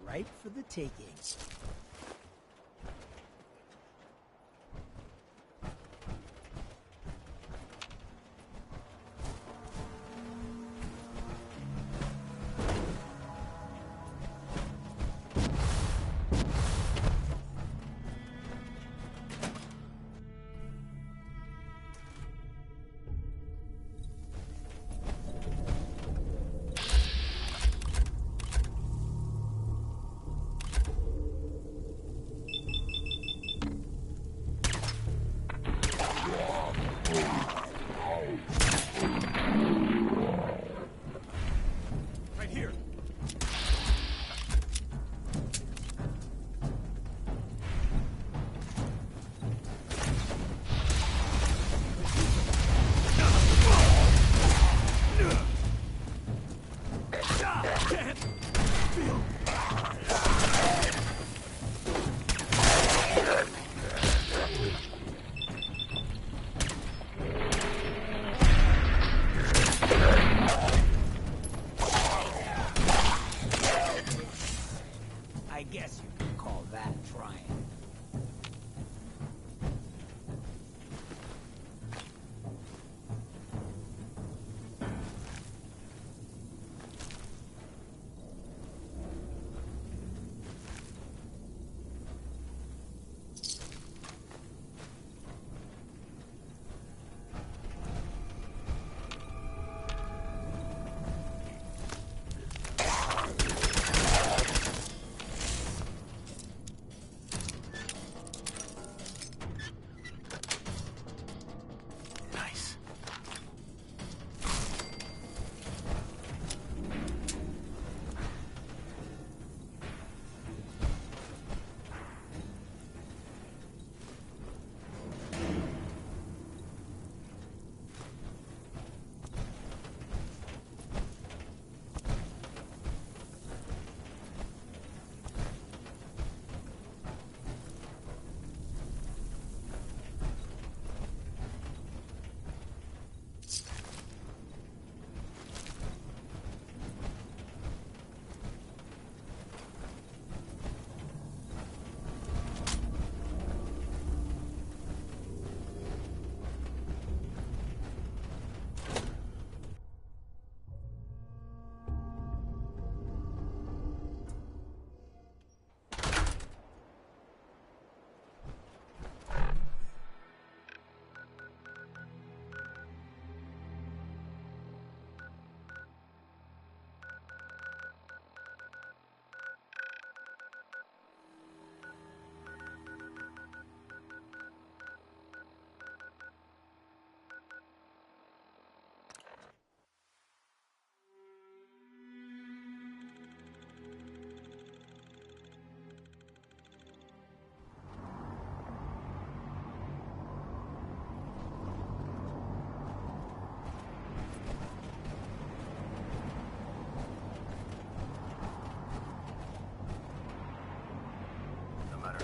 ripe for the taking. I guess you could call that trying.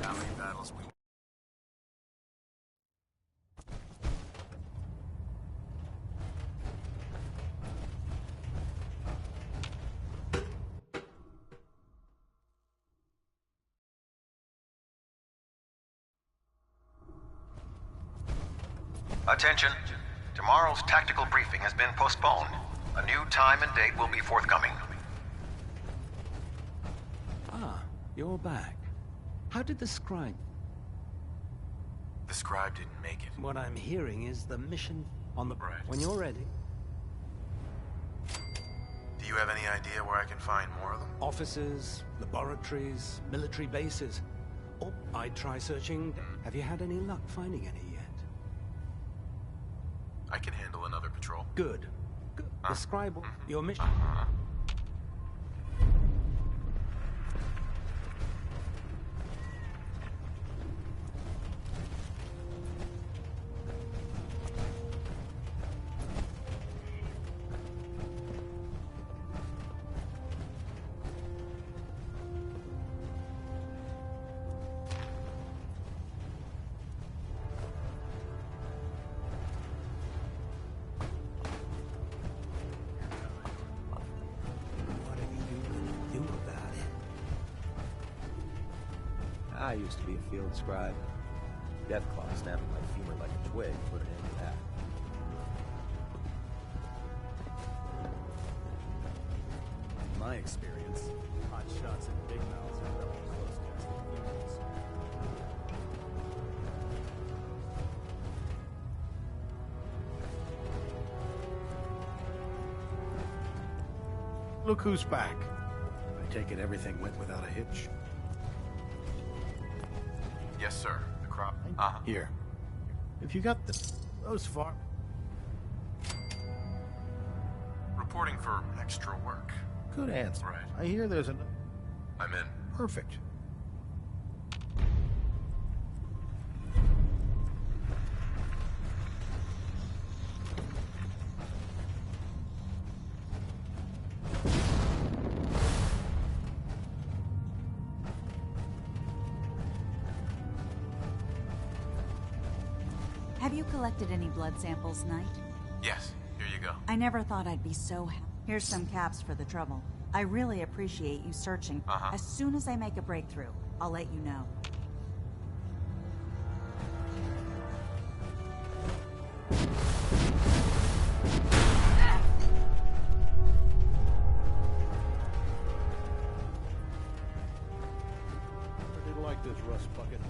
How many battles we... Attention. Tomorrow's tactical briefing has been postponed. A new time and date will be forthcoming. Ah, you're back. How did the scribe... The scribe didn't make it. What I'm hearing is the mission on the... Right. When you're ready. Do you have any idea where I can find more of them? Offices, laboratories, military bases. Oh, I'd try searching. Have you had any luck finding any yet? I can handle another patrol. Good. Good. The scribe... Your mission... I used to be a field scribe. Deathclaw snapping my femur like a twig put an end to that. In my experience, hot shots and big mouths are really close casting females. Look who's back. I take it everything went without a hitch. Yes, sir. The crop. Here. If you got those farm... Reporting for extra work. Good answer. Right. I hear there's an... I'm in. Perfect. Have you collected any blood samples, Knight? Yes. Here you go. I never thought I'd be so happy. Here's some caps for the trouble. I really appreciate you searching. As soon as I make a breakthrough, I'll let you know. I didn't like this rust bucket.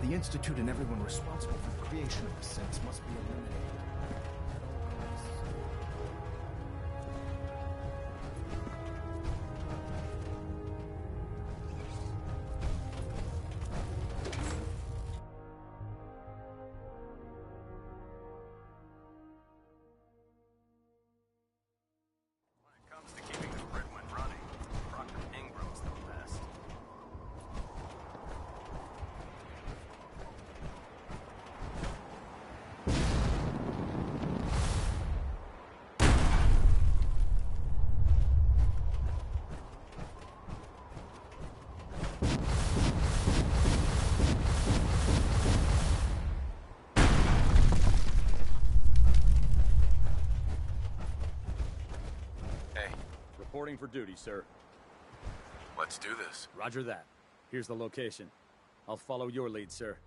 The Institute and everyone responsible for the creation of the Sense must be eliminated. At all costs. When it comes to keeping the Gridwind running, Proctor Ingram's the best. Hey, Reporting for duty, sir. let's do this. Roger that. Here's the location. I'll follow your lead, sir.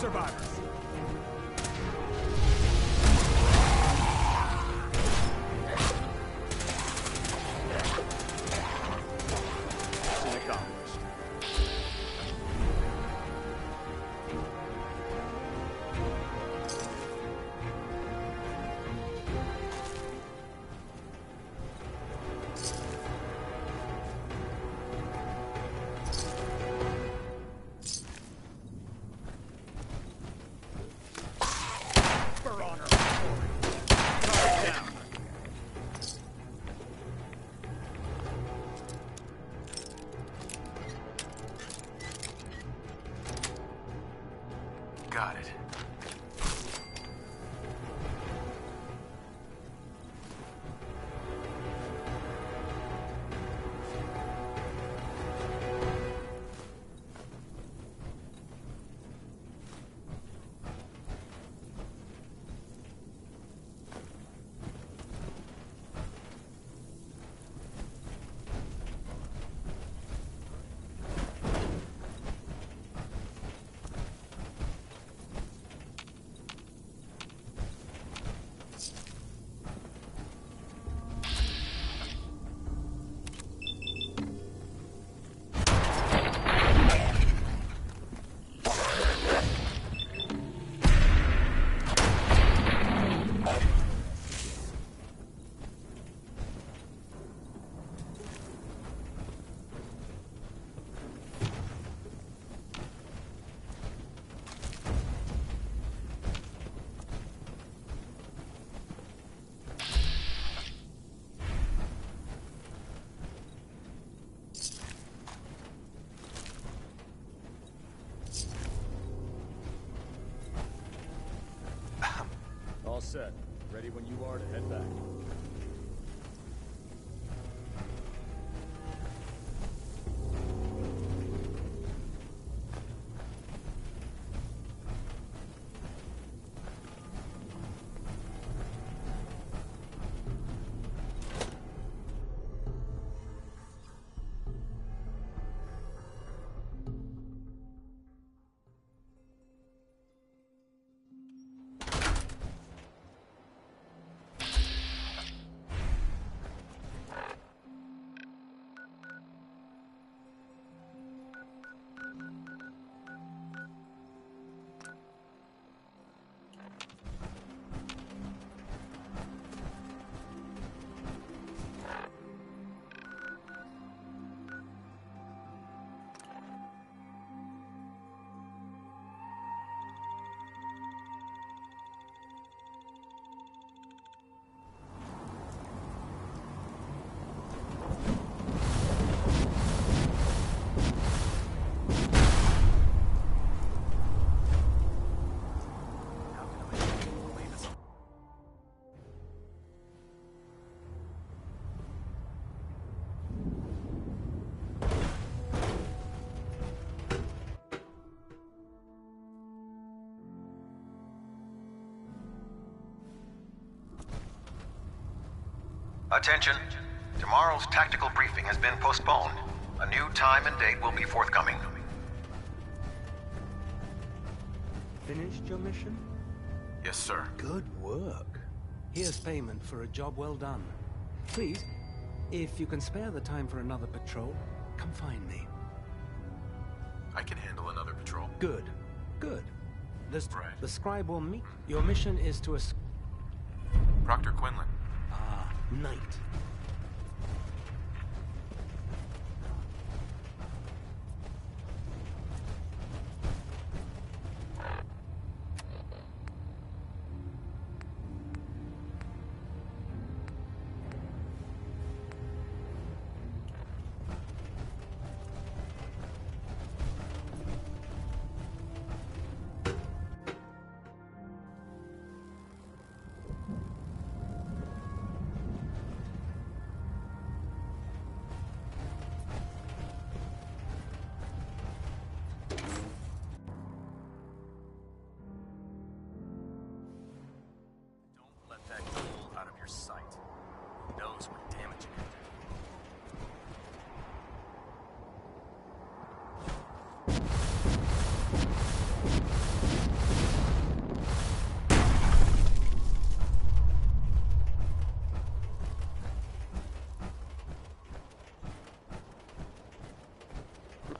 survivors. Mission accomplished. For honor. Guard down. Got it. All set. Ready when you are to head back. Attention. Tomorrow's tactical briefing has been postponed. A new time and date will be forthcoming. Finished your mission? Yes, sir. Good work. Here's payment for a job well done. Please, if you can spare the time for another patrol, come find me. I can handle another patrol. Good. Good. Right. The scribe will meet. Your mission is to Proctor Quinlan. Knight.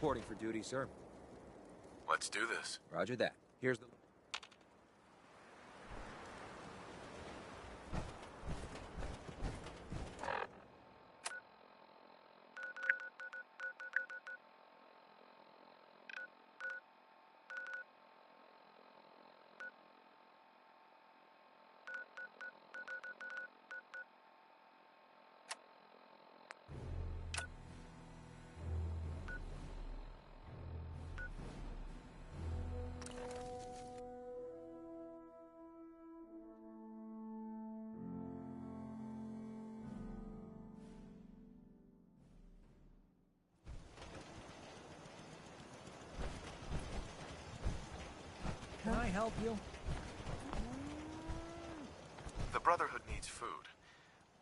Reporting for duty, sir. Let's do this. Roger that. Here's the... Can I help you? The Brotherhood needs food.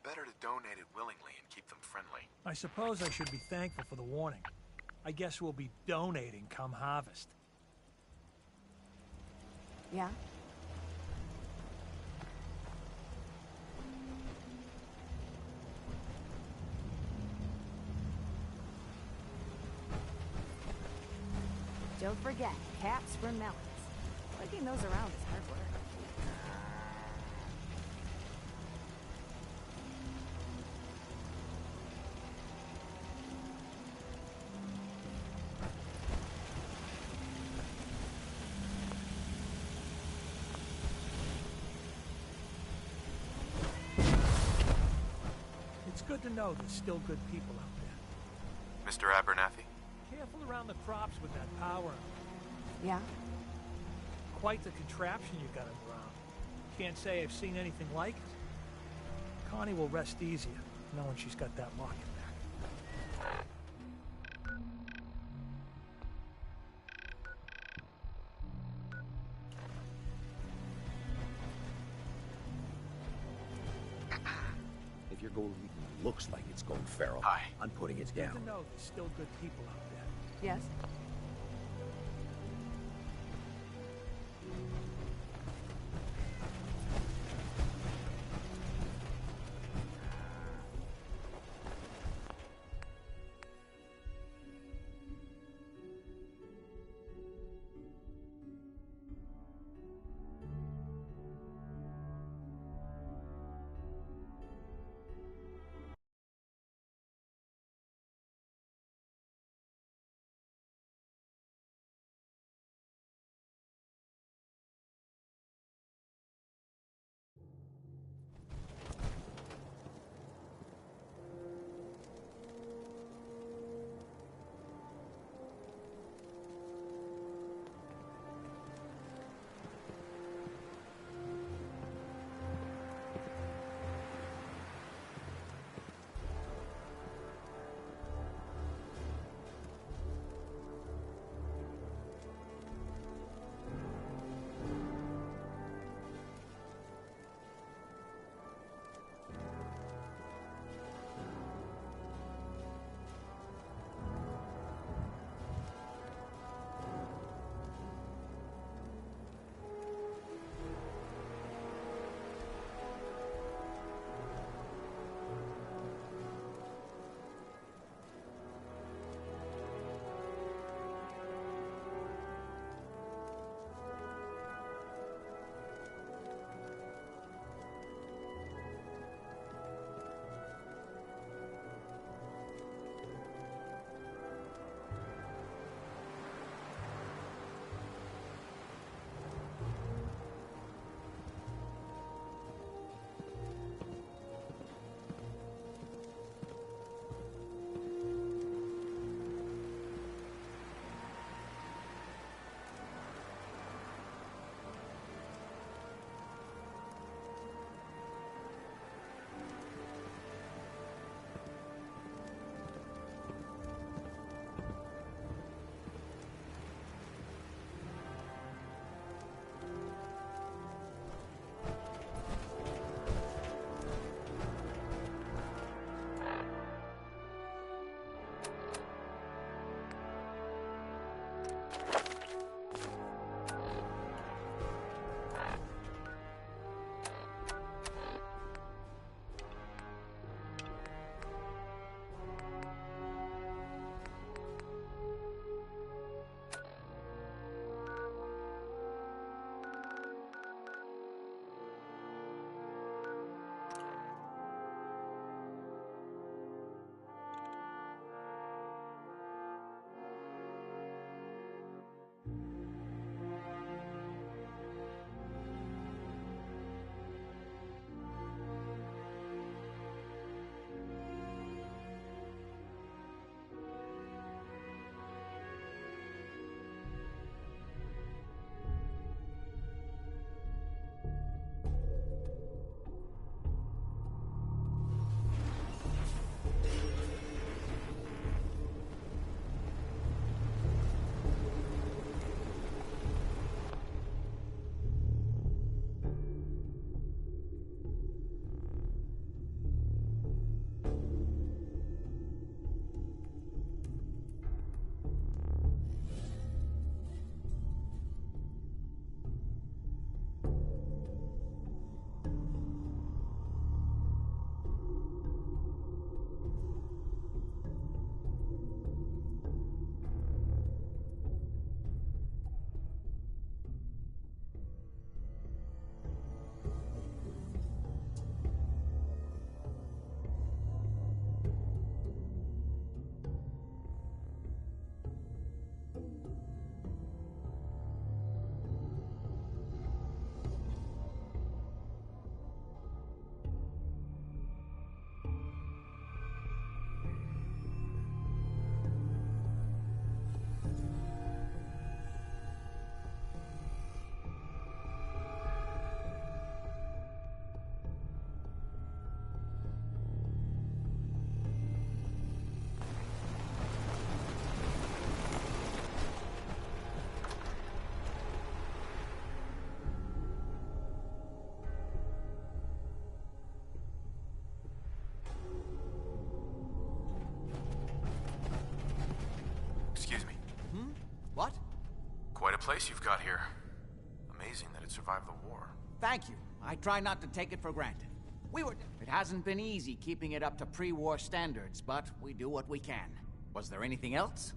Better to donate it willingly and keep them friendly. I suppose I should be thankful for the warning. I guess we'll be donating come harvest. Yeah? Don't forget, caps for melons. Lugging those around is hard work. It's good to know there's still good people out there. Mr. Abernathy? Careful around the crops with that power. Yeah? Quite the contraption you got around. Can't say I've seen anything like it. Connie will rest easier, knowing she's got that locket back. If your gold looks like it's going feral, Hi. I'm putting it Good down. to know there's still good people out there. Yes? What? Quite a place you've got here. Amazing that it survived the war. Thank you. I try not to take it for granted. It hasn't been easy keeping it up to pre-war standards, but we do what we can. Was there anything else?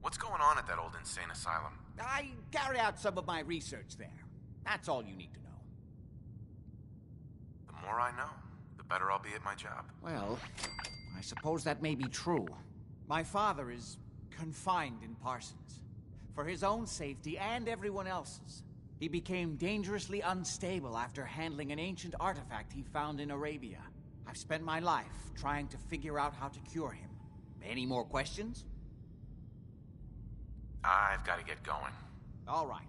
What's going on at that old insane asylum? I carry out some of my research there. That's all you need to know. The more I know, the better I'll be at my job. Well, I suppose that may be true. My father is confined in Parsons. For his own safety and everyone else's. He became dangerously unstable after handling an ancient artifact he found in Arabia. I've spent my life trying to figure out how to cure him. Any more questions? I've got to get going. All right.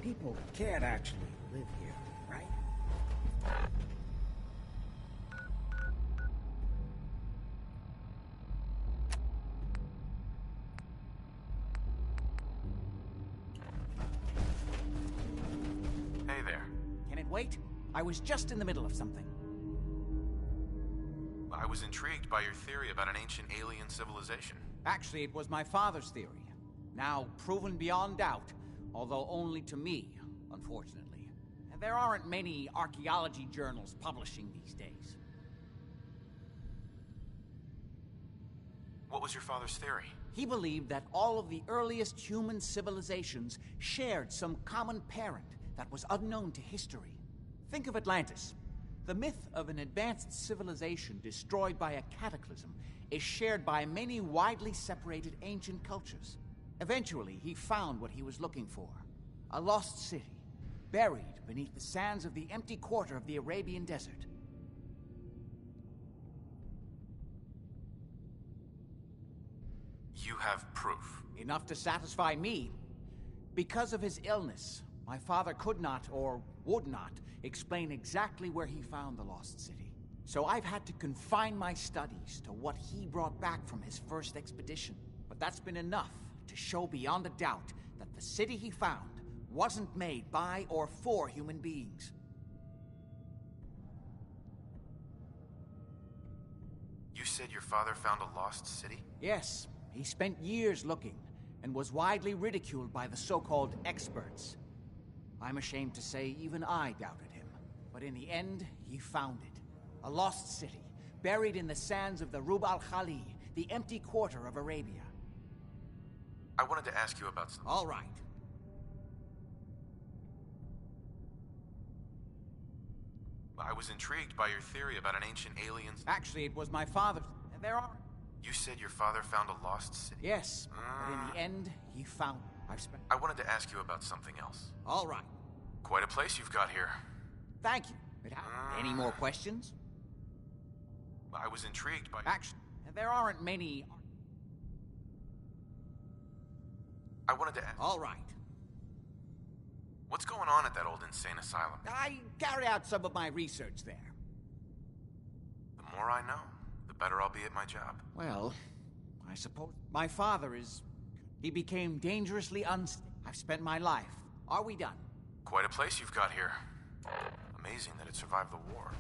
People can't actually live here, right? Hey there. Can it wait? I was just in the middle of something. I was intrigued by your theory about an ancient alien civilization. Actually, it was my father's theory. Now proven beyond doubt, although only to me, unfortunately. And there aren't many archaeology journals publishing these days. What was your father's theory? He believed that all of the earliest human civilizations shared some common parent that was unknown to history. Think of Atlantis. The myth of an advanced civilization destroyed by a cataclysm is shared by many widely separated ancient cultures. Eventually, he found what he was looking for. A lost city, buried beneath the sands of the empty quarter of the Arabian desert. You have proof. Enough to satisfy me. Because of his illness, my father could not, or would not, explain exactly where he found the lost city. So I've had to confine my studies to what he brought back from his first expedition. But that's been enough to show beyond a doubt that the city he found wasn't made by or for human beings. You said your father found a lost city? Yes, he spent years looking, and was widely ridiculed by the so-called experts. I'm ashamed to say even I doubted him. But in the end, he found it. A lost city, buried in the sands of the Rub al-Khali, the empty quarter of Arabia. I wanted to ask you about something. All right. I was intrigued by your theory about an ancient alien... Actually, it was my father's. There are... You said your father found a lost city? Yes, but in the end, he found... I wanted to ask you about something else. All right. Quite a place you've got here. Thank you. Any more questions? I was intrigued by... Actually, there aren't many... I wanted to ask... All right. What's going on at that old insane asylum? I carry out some of my research there. The more I know, the better I'll be at my job. Well, I suppose... My father is... He became dangerously unstable. I've spent my life. Are we done? Quite a place you've got here. Amazing that it survived the war.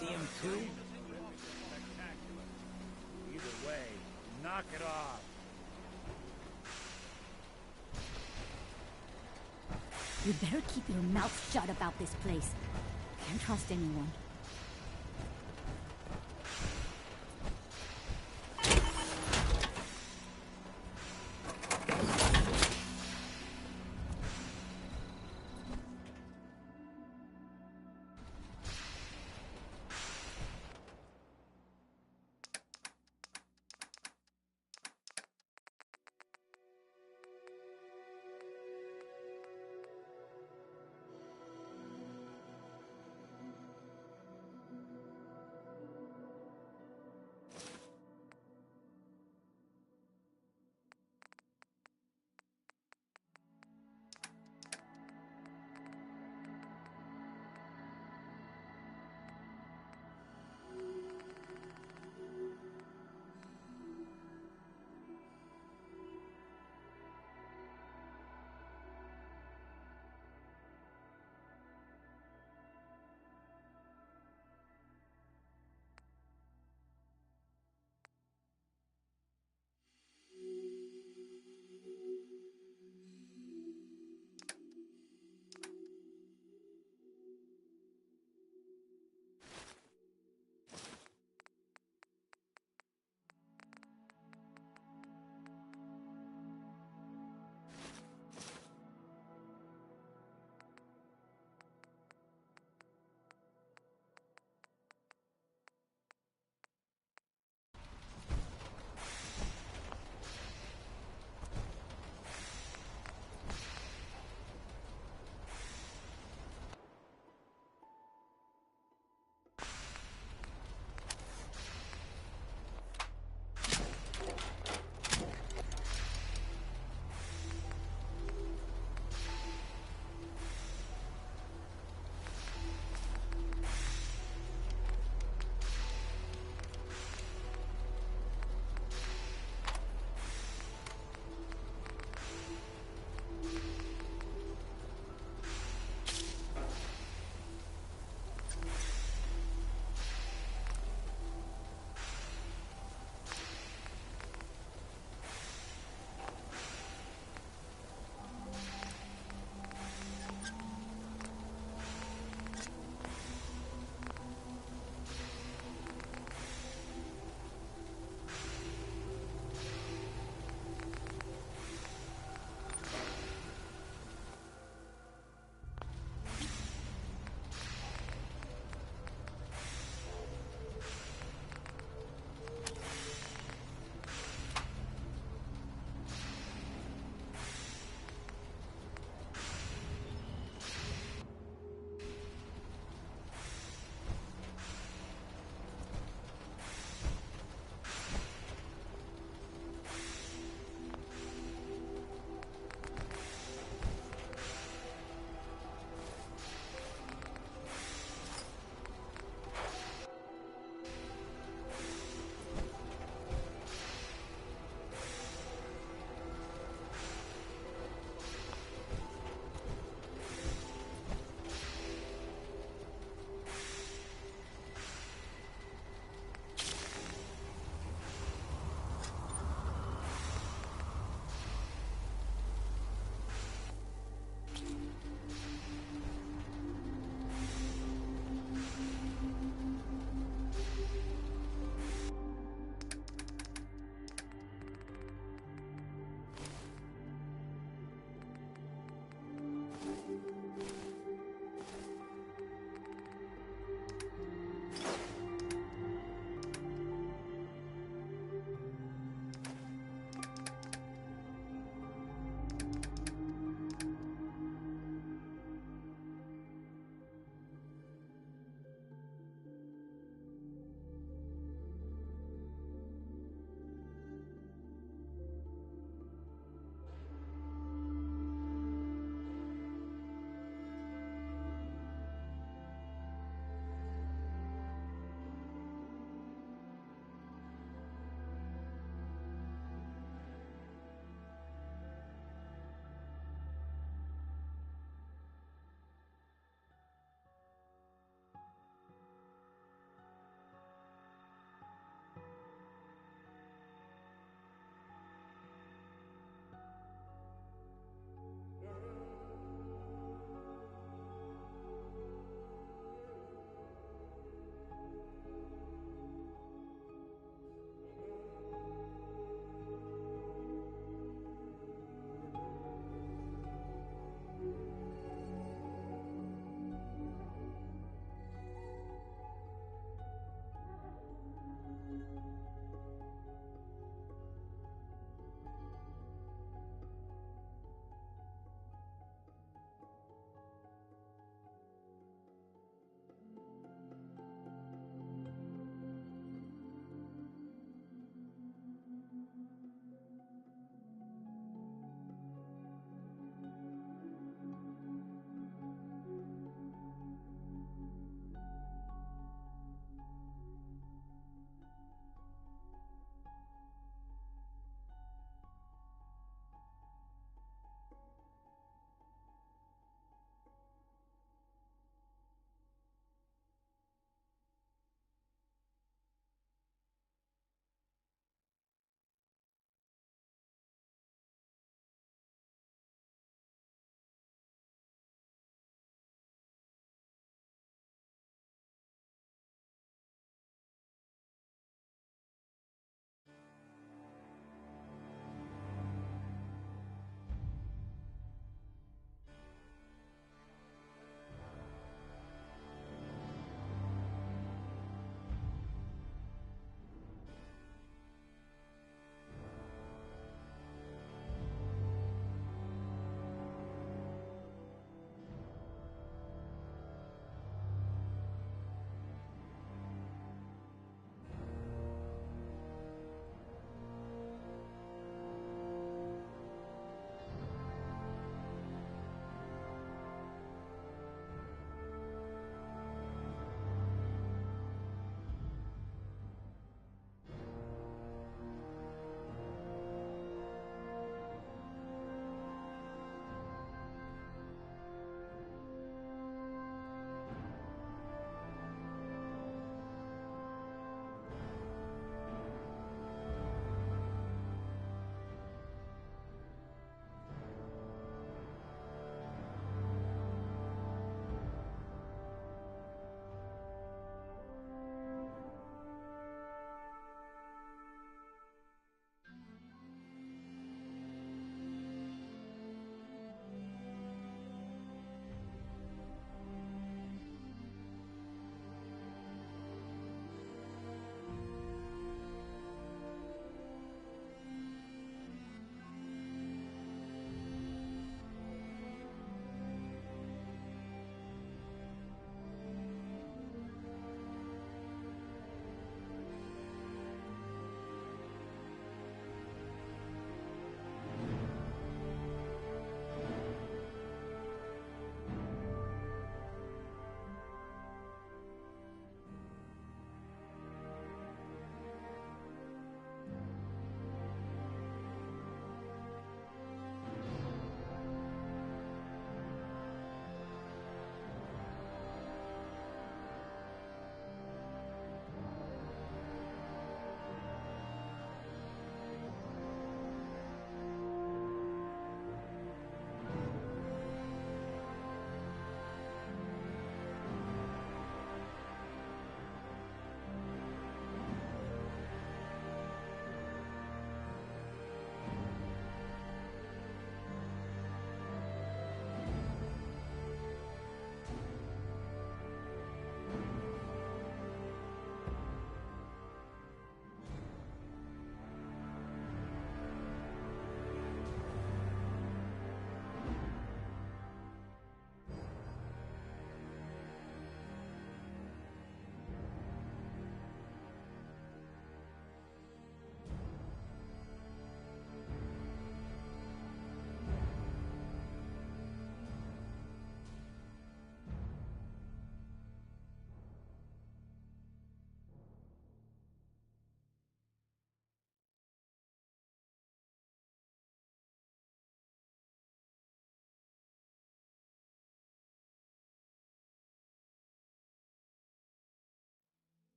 see him too? Either way, knock it off. You better keep your mouth shut about this place. Can't trust anyone.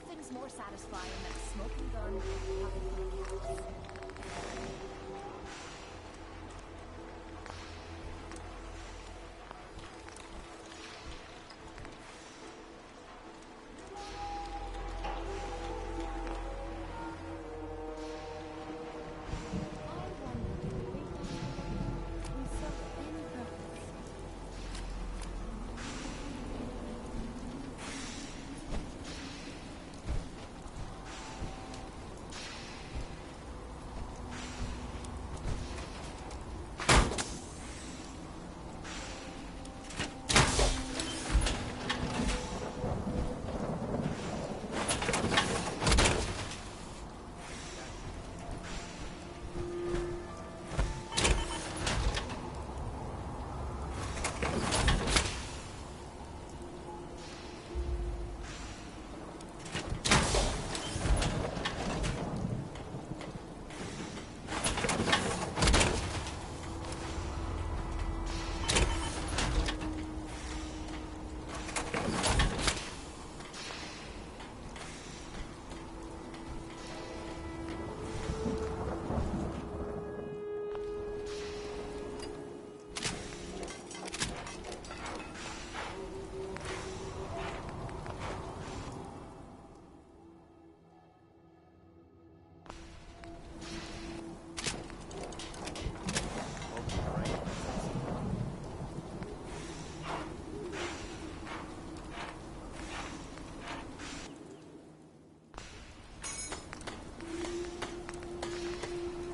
Nothing's more satisfying than a smoking gun and a pocket full of caps.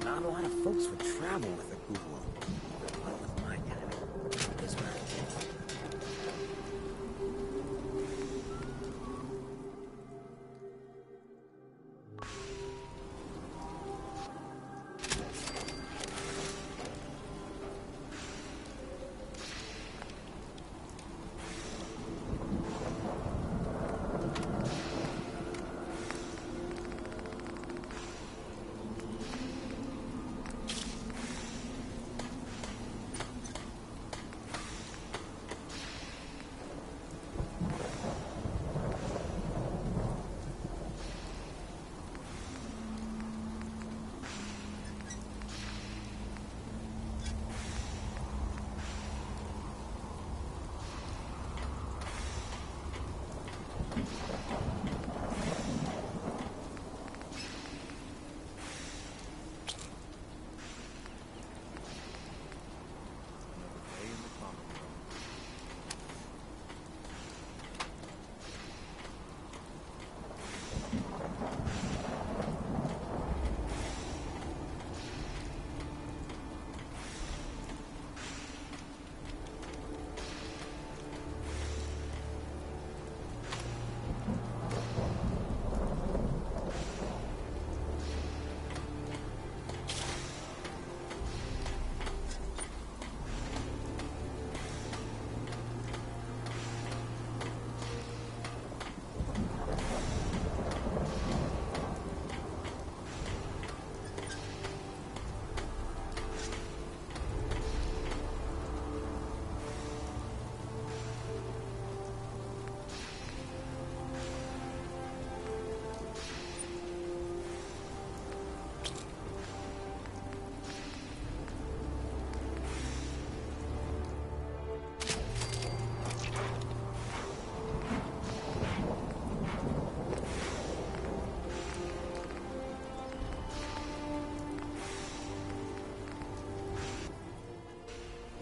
Not a lot of folks would travel with a Google. Not with my kind. This one.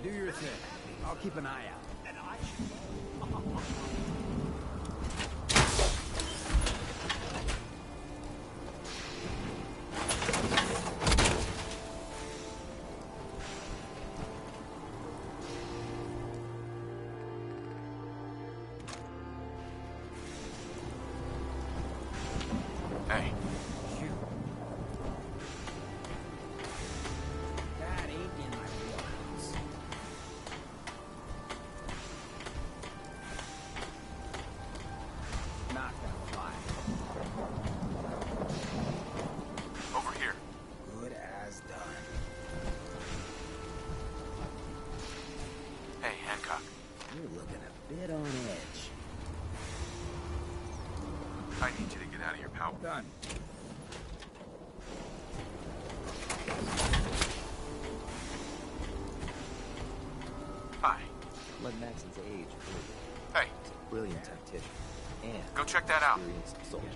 Do your thing. I'll keep an eye out. And I should go. Hey. That ain't in my wheelhouse. Not gonna fly. Over here. Good as done. Hey, Hancock. You're looking a bit on edge. I need you to get out of your power. Done. Hi. Let Maxon's age fool you. Hey. He's a brilliant tactician and Go check that out. experienced soldier.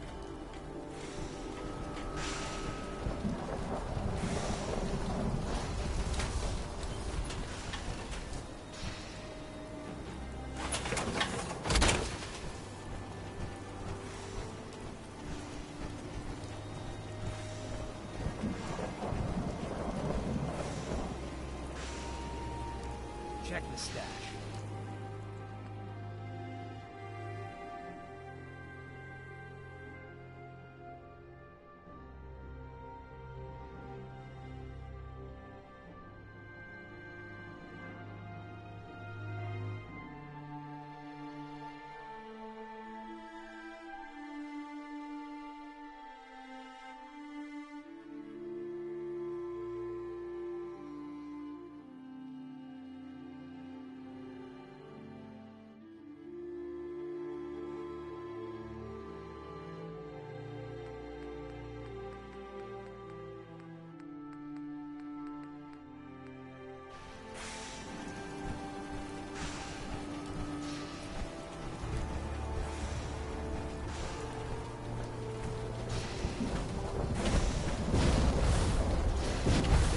Check the stash.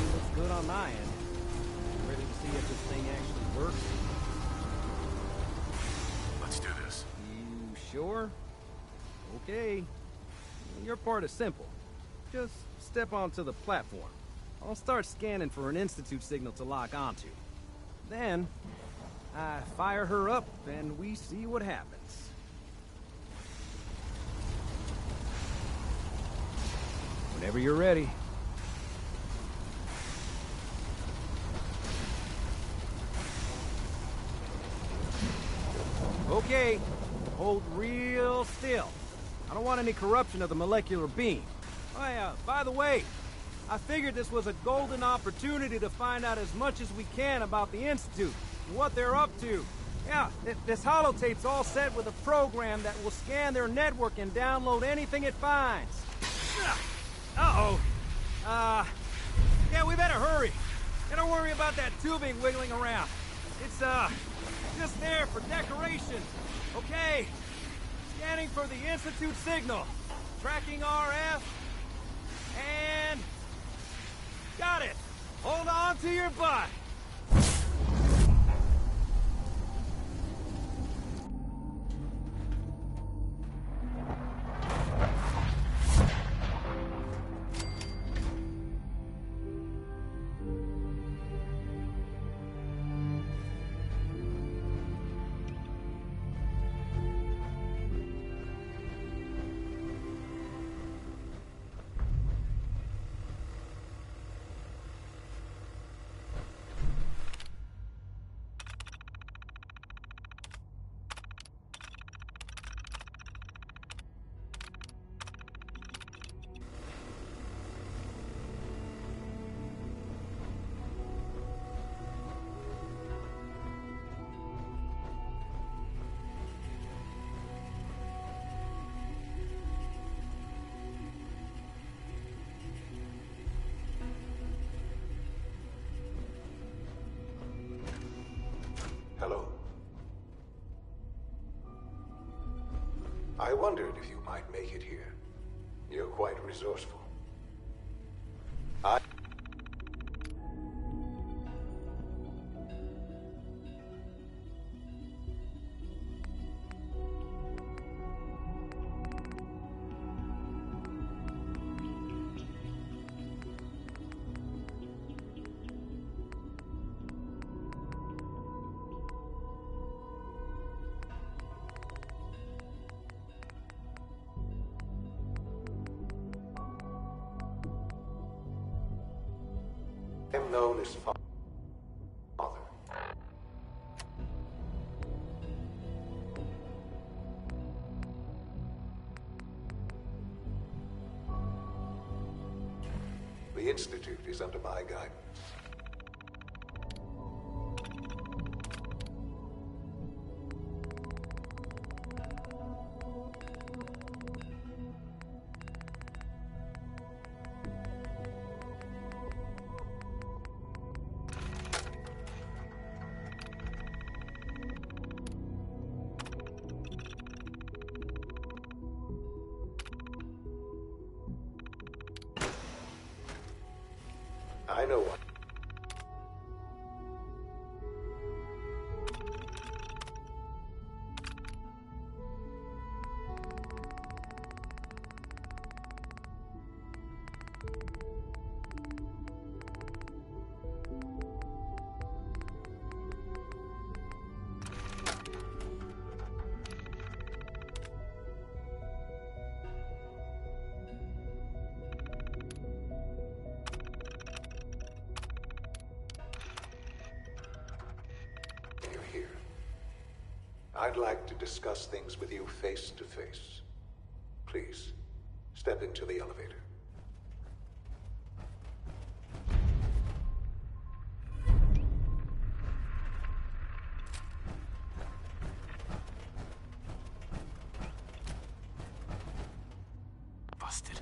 Everything looks good on my end. Ready to see if this thing actually works? Let's do this. You sure? Okay. Your part is simple. Just step onto the platform. I'll start scanning for an Institute signal to lock onto. Then, I fire her up and we see what happens. Whenever you're ready. Okay, hold real still. I don't want any corruption of the molecular beam. Oh yeah, by the way, I figured this was a golden opportunity to find out as much as we can about the Institute and what they're up to. Yeah, this holotape's all set with a program that will scan their network and download anything it finds. Uh-oh. Yeah, we better hurry. And don't worry about that tubing wiggling around. It's, just there for decoration. Okay. Scanning for the Institute signal. Tracking RF. And... got it. Hold on to your butt. Hello. I wondered if you might make it here. You're quite resourceful. I am known as Father. The Institute is under my guidance. know what. I'd like to discuss things with you face to face. Please, step into the elevator. Busted.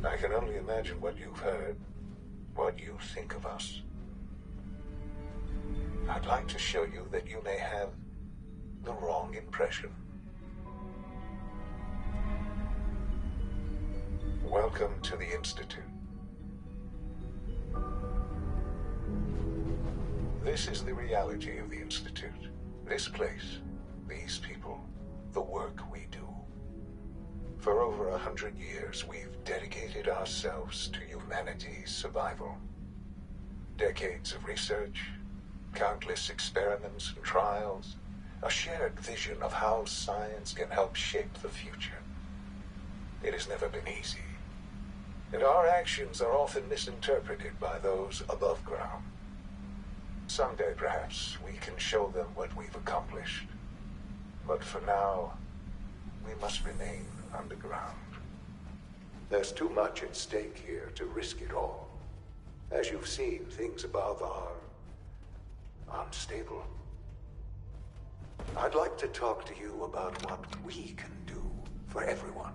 I can only imagine what you've heard, what you think of us. I'd like to show you that you may have the wrong impression. Welcome to the Institute. This is the reality of the Institute. This place, these people, the work we do. For over 100 years, we've dedicated ourselves to humanity's survival. Decades of research, countless experiments and trials, a shared vision of how science can help shape the future. It has never been easy, and our actions are often misinterpreted by those above ground. Someday, perhaps, we can show them what we've accomplished. But for now, we must remain underground. There's too much at stake here to risk it all. As you've seen, things above are unstable. I'd like to talk to you about what we can do for everyone.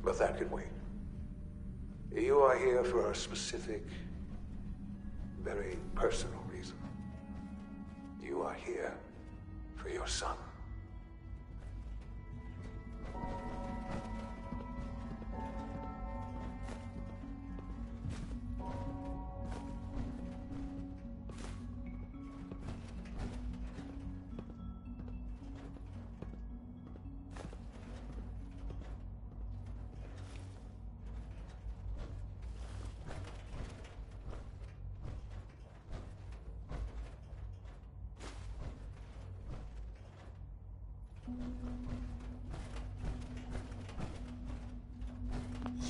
But that can wait. You are here for a specific, very personal reason. You are here for your son.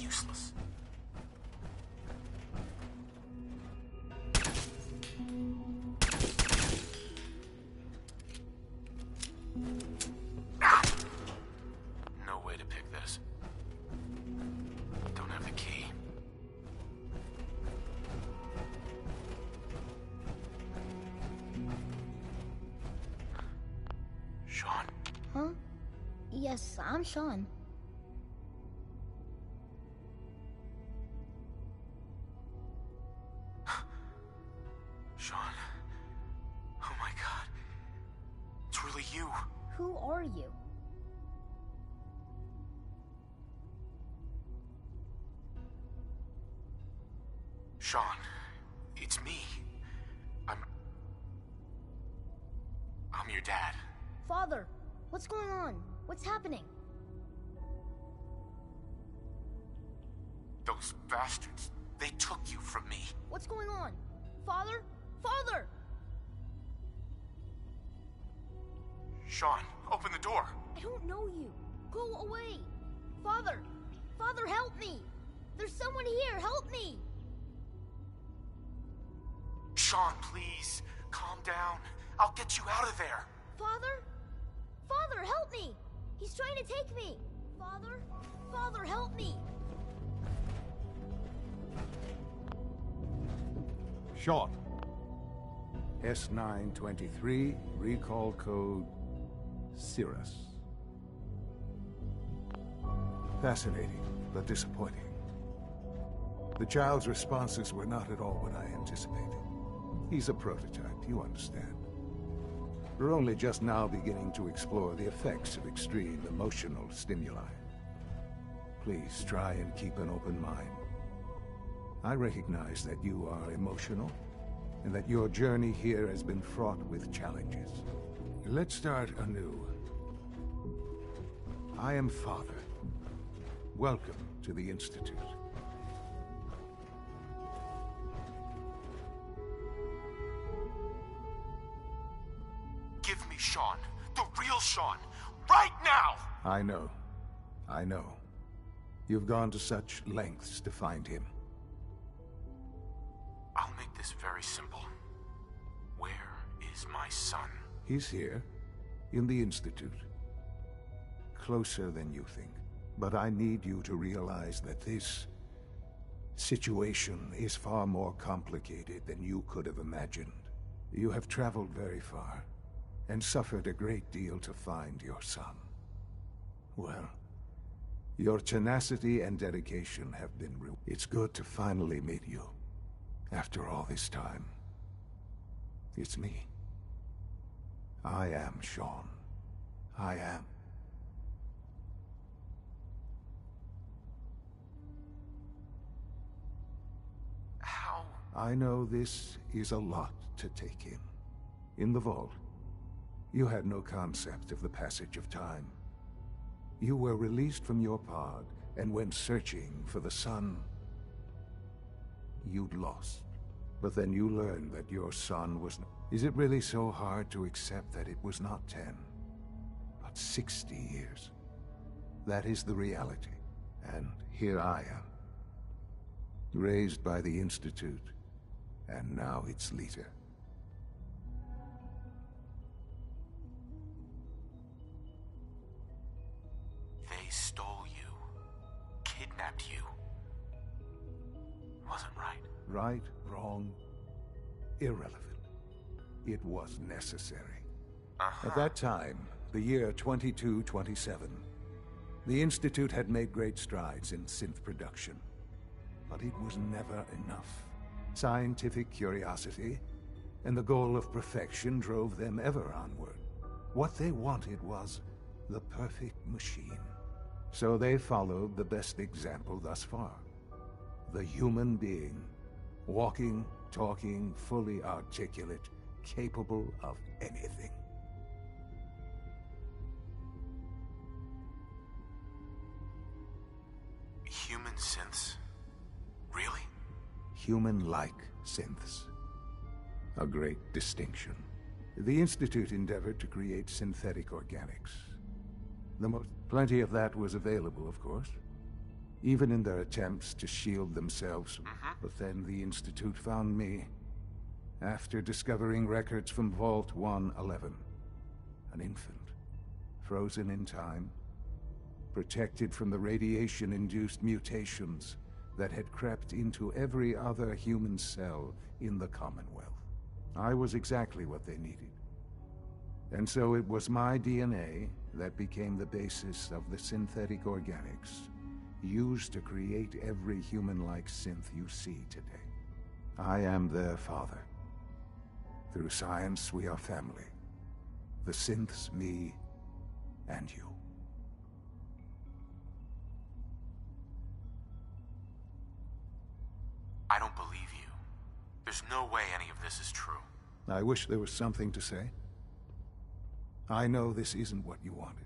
Useless. No way to pick this. Don't have the key. Sean? Huh? Yes, I'm Sean. Sean. Oh my god. It's really you. Who are you? Sean, it's me. I'm your dad. Father, what's going on? What's happening? Those bastards, they took you from me. What's going on? Father? Father! Sean, open the door. I don't know you. Go away. Father! Father, help me! There's someone here, help me! Sean, please. Calm down. I'll get you out of there. Father? Father, help me! He's trying to take me! Father? Father, help me! Sean. S923, recall code Cirrus. Fascinating, but disappointing. The child's responses were not at all what I anticipated. He's a prototype, you understand. We're only just now beginning to explore the effects of extreme emotional stimuli. Please try and keep an open mind. I recognize that you are emotional, and that your journey here has been fraught with challenges. Let's start anew. I am Father. Welcome to the Institute. Give me Sean. The real Sean. Right now! I know. I know. You've gone to such lengths to find him. I'll make this very simple. Where is my son? He's here, in the Institute. Closer than you think. But I need you to realize that this situation is far more complicated than you could have imagined. You have traveled very far, and suffered a great deal to find your son. Well, your tenacity and dedication have been real. It's good to finally meet you. After all this time. It's me. I am Sean. I am. How? I know this is a lot to take in. In the vault, you had no concept of the passage of time. You were released from your pod and went searching for the son you'd lost. But then you learned that your son was... Is it really so hard to accept that it was not 10, but 60 years? That is the reality. And here I am. Raised by the Institute, and now its leader. They stole you. Kidnapped you. Wasn't right. Right, wrong, irrelevant. It was necessary. At that time, the year 2227, the Institute had made great strides in synth production. But it was never enough. Scientific curiosity and the goal of perfection drove them ever onward. What they wanted was the perfect machine. So they followed the best example thus far. The human being. Walking, talking, fully articulate, capable of anything. Human synths? Really? Human-like synths. A great distinction. The Institute endeavored to create synthetic organics. Plenty of that was available, of course. Even in their attempts to shield themselves. But then the Institute found me, after discovering records from Vault 111. An infant, frozen in time, protected from the radiation-induced mutations that had crept into every other human cell in the Commonwealth. I was exactly what they needed. And so it was my DNA that became the basis of the synthetic organics used to create every human-like synth you see today. I am their father. Through science, we are family. The synths, me, and you. I don't believe you. There's no way any of this is true. I wish there was something to say. I know this isn't what you wanted.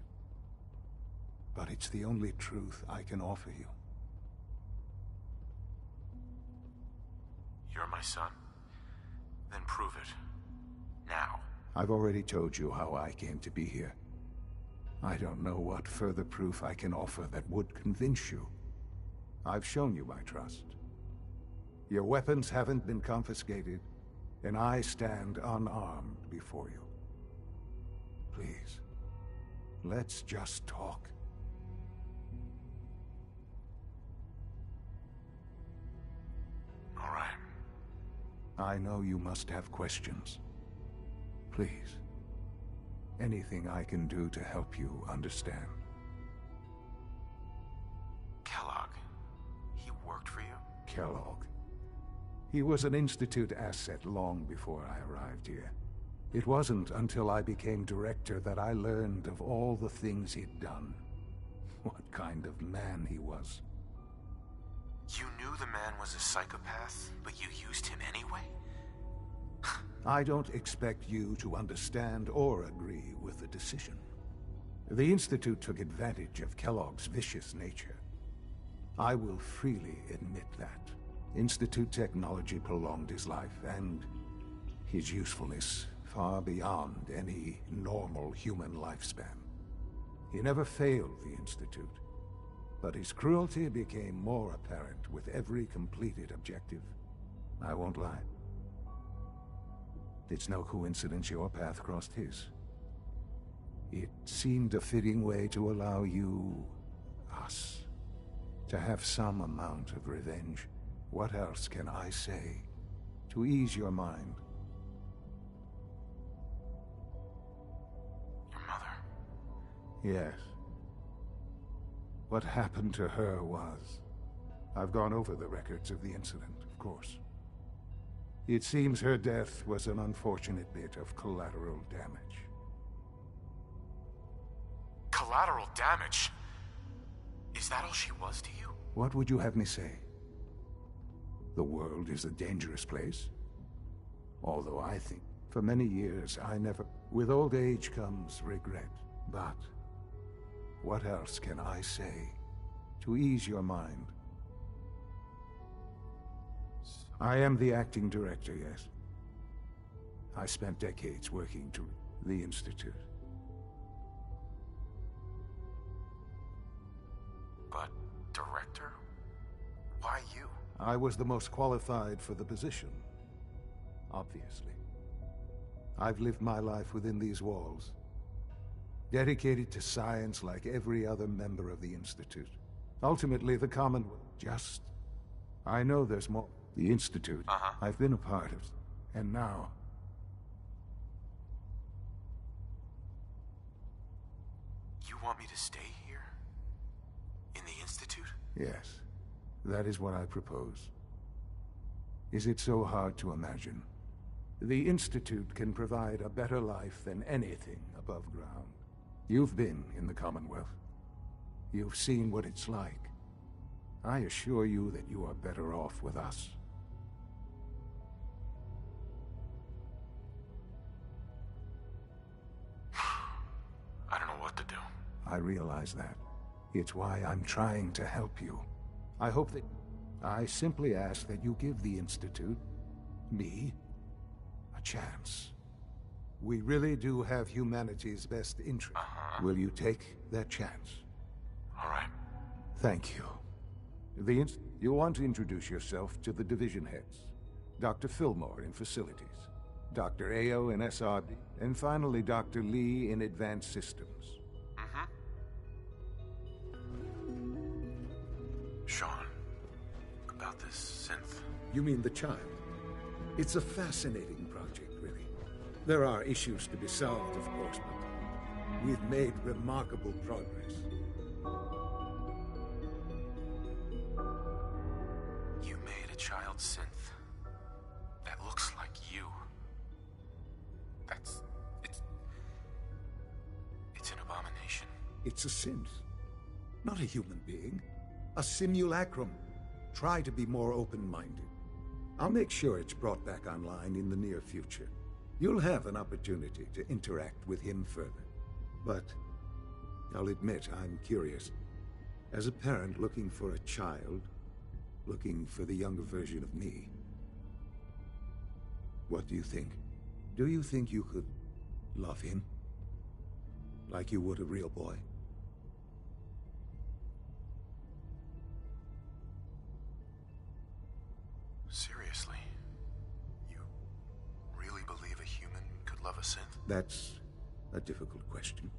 But it's the only truth I can offer you. You're my son? Then prove it. Now. I've already told you how I came to be here. I don't know what further proof I can offer that would convince you. I've shown you my trust. Your weapons haven't been confiscated, and I stand unarmed before you. Please, let's just talk. All right. I know you must have questions. Please, anything I can do to help you understand. Kellogg, he worked for you? Kellogg. He was an Institute asset long before I arrived here. It wasn't until I became director that I learned of all the things he'd done. What kind of man he was. You knew the man was a psychopath, but you used him anyway? I don't expect you to understand or agree with the decision. The Institute took advantage of Kellogg's vicious nature. I will freely admit that. Institute technology prolonged his life, and his usefulness far beyond any normal human lifespan. He never failed the Institute, but his cruelty became more apparent with every completed objective. I won't lie. It's no coincidence your path crossed his. It seemed a fitting way to allow you, us, to have some amount of revenge. What else can I say to ease your mind? Your mother? Yes. What happened to her was... I've gone over the records of the incident, of course. It seems her death was an unfortunate bit of collateral damage. Collateral damage? Is that all she was to you? What would you have me say? The world is a dangerous place. Although I think, for many years, I never... With old age comes regret. But what else can I say to ease your mind? I am the acting director, yes. I spent decades working to the Institute. But, director? Why you? I was the most qualified for the position, obviously. I've lived my life within these walls, dedicated to science like every other member of the Institute. Ultimately, the Commonwealth just... I know there's more. The Institute, I've been a part of, and now... You want me to stay here? In the Institute? Yes, that is what I propose. Is it so hard to imagine? The Institute can provide a better life than anything above ground. You've been in the Commonwealth. You've seen what it's like. I assure you that you are better off with us. I don't know what to do. I realize that. It's why I'm trying to help you. I hope that... I simply ask that you give the Institute, me, a chance. We really do have humanity's best interest. Will you take that chance? All right. Thank you. You'll want to introduce yourself to the division heads. Dr. Fillmore in Facilities, Dr. Ayo in SRB, and finally Dr. Lee in Advanced Systems. Sean, about this synth. You mean the child? It's a fascinating project, really. There are issues to be solved, of course, but we've made remarkable progress. You made a child synth that looks like you. It's an abomination. It's a synth, not a human being. A simulacrum. Try to be more open-minded. I'll make sure it's brought back online in the near future. You'll have an opportunity to interact with him further. But I'll admit I'm curious. As a parent looking for a child, looking for the younger version of me, what do you think? Do you think you could Love him? Like you would a real boy? Seriously? You really believe a human could love a synth? That's a difficult question.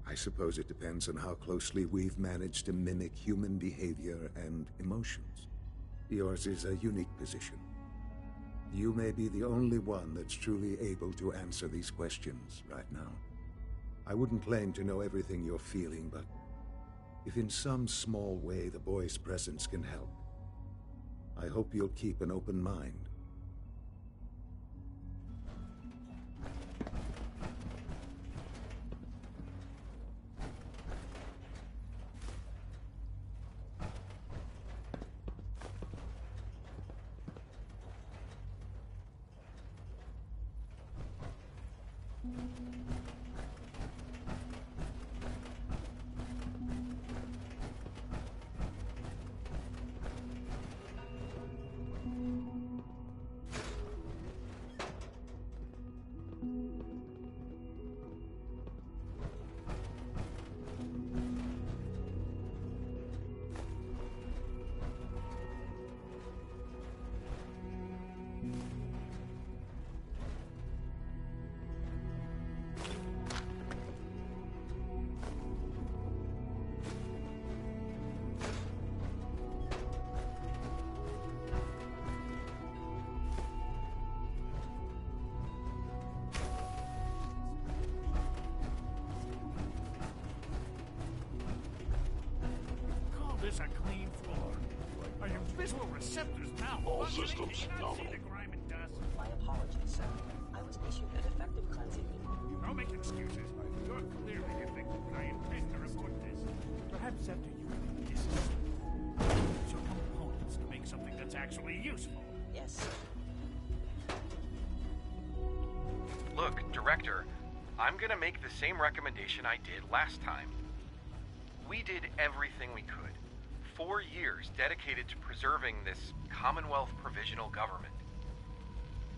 I suppose it depends on how closely we've managed to mimic human behavior and emotions. Yours is a unique position. You may be the only one that's truly able to answer these questions right now. I wouldn't claim to know everything you're feeling, but if in some small way the boy's presence can help, I hope you'll keep an open mind. This a clean floor. Are your visual receptors malfunctioning? All systems Can you not see nominal. the grime and dust? My apologies, sir. I was issued a defective cleansing. Don't make excuses. You're clearly defective, but I intend to report this. Perhaps after you use your components to make something that's actually useful. Yes, sir. Look, Director, I'm gonna make the same recommendation I did last time. We did everything we could. 4 years dedicated to preserving this Commonwealth provisional government.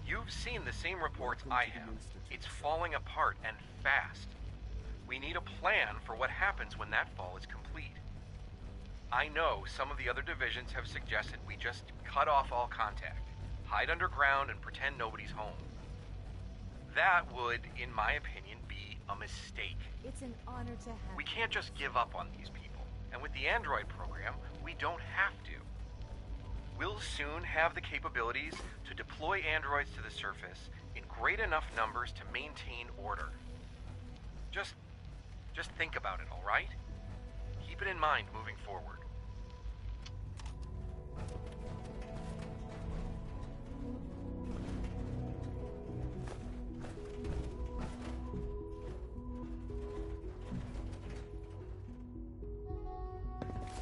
You've seen the same reports I have. It's falling apart and fast. We need a plan for what happens when that fall is complete. I know some of the other divisions have suggested we just cut off all contact, hide underground and pretend nobody's home. That would, in my opinion, be a mistake. It's an honor to have We can't just give up on these people. And with the Android program, we don't have to. We'll soon have the capabilities to deploy androids to the surface in great enough numbers to maintain order. Just think about it, all right? Keep it in mind moving forward.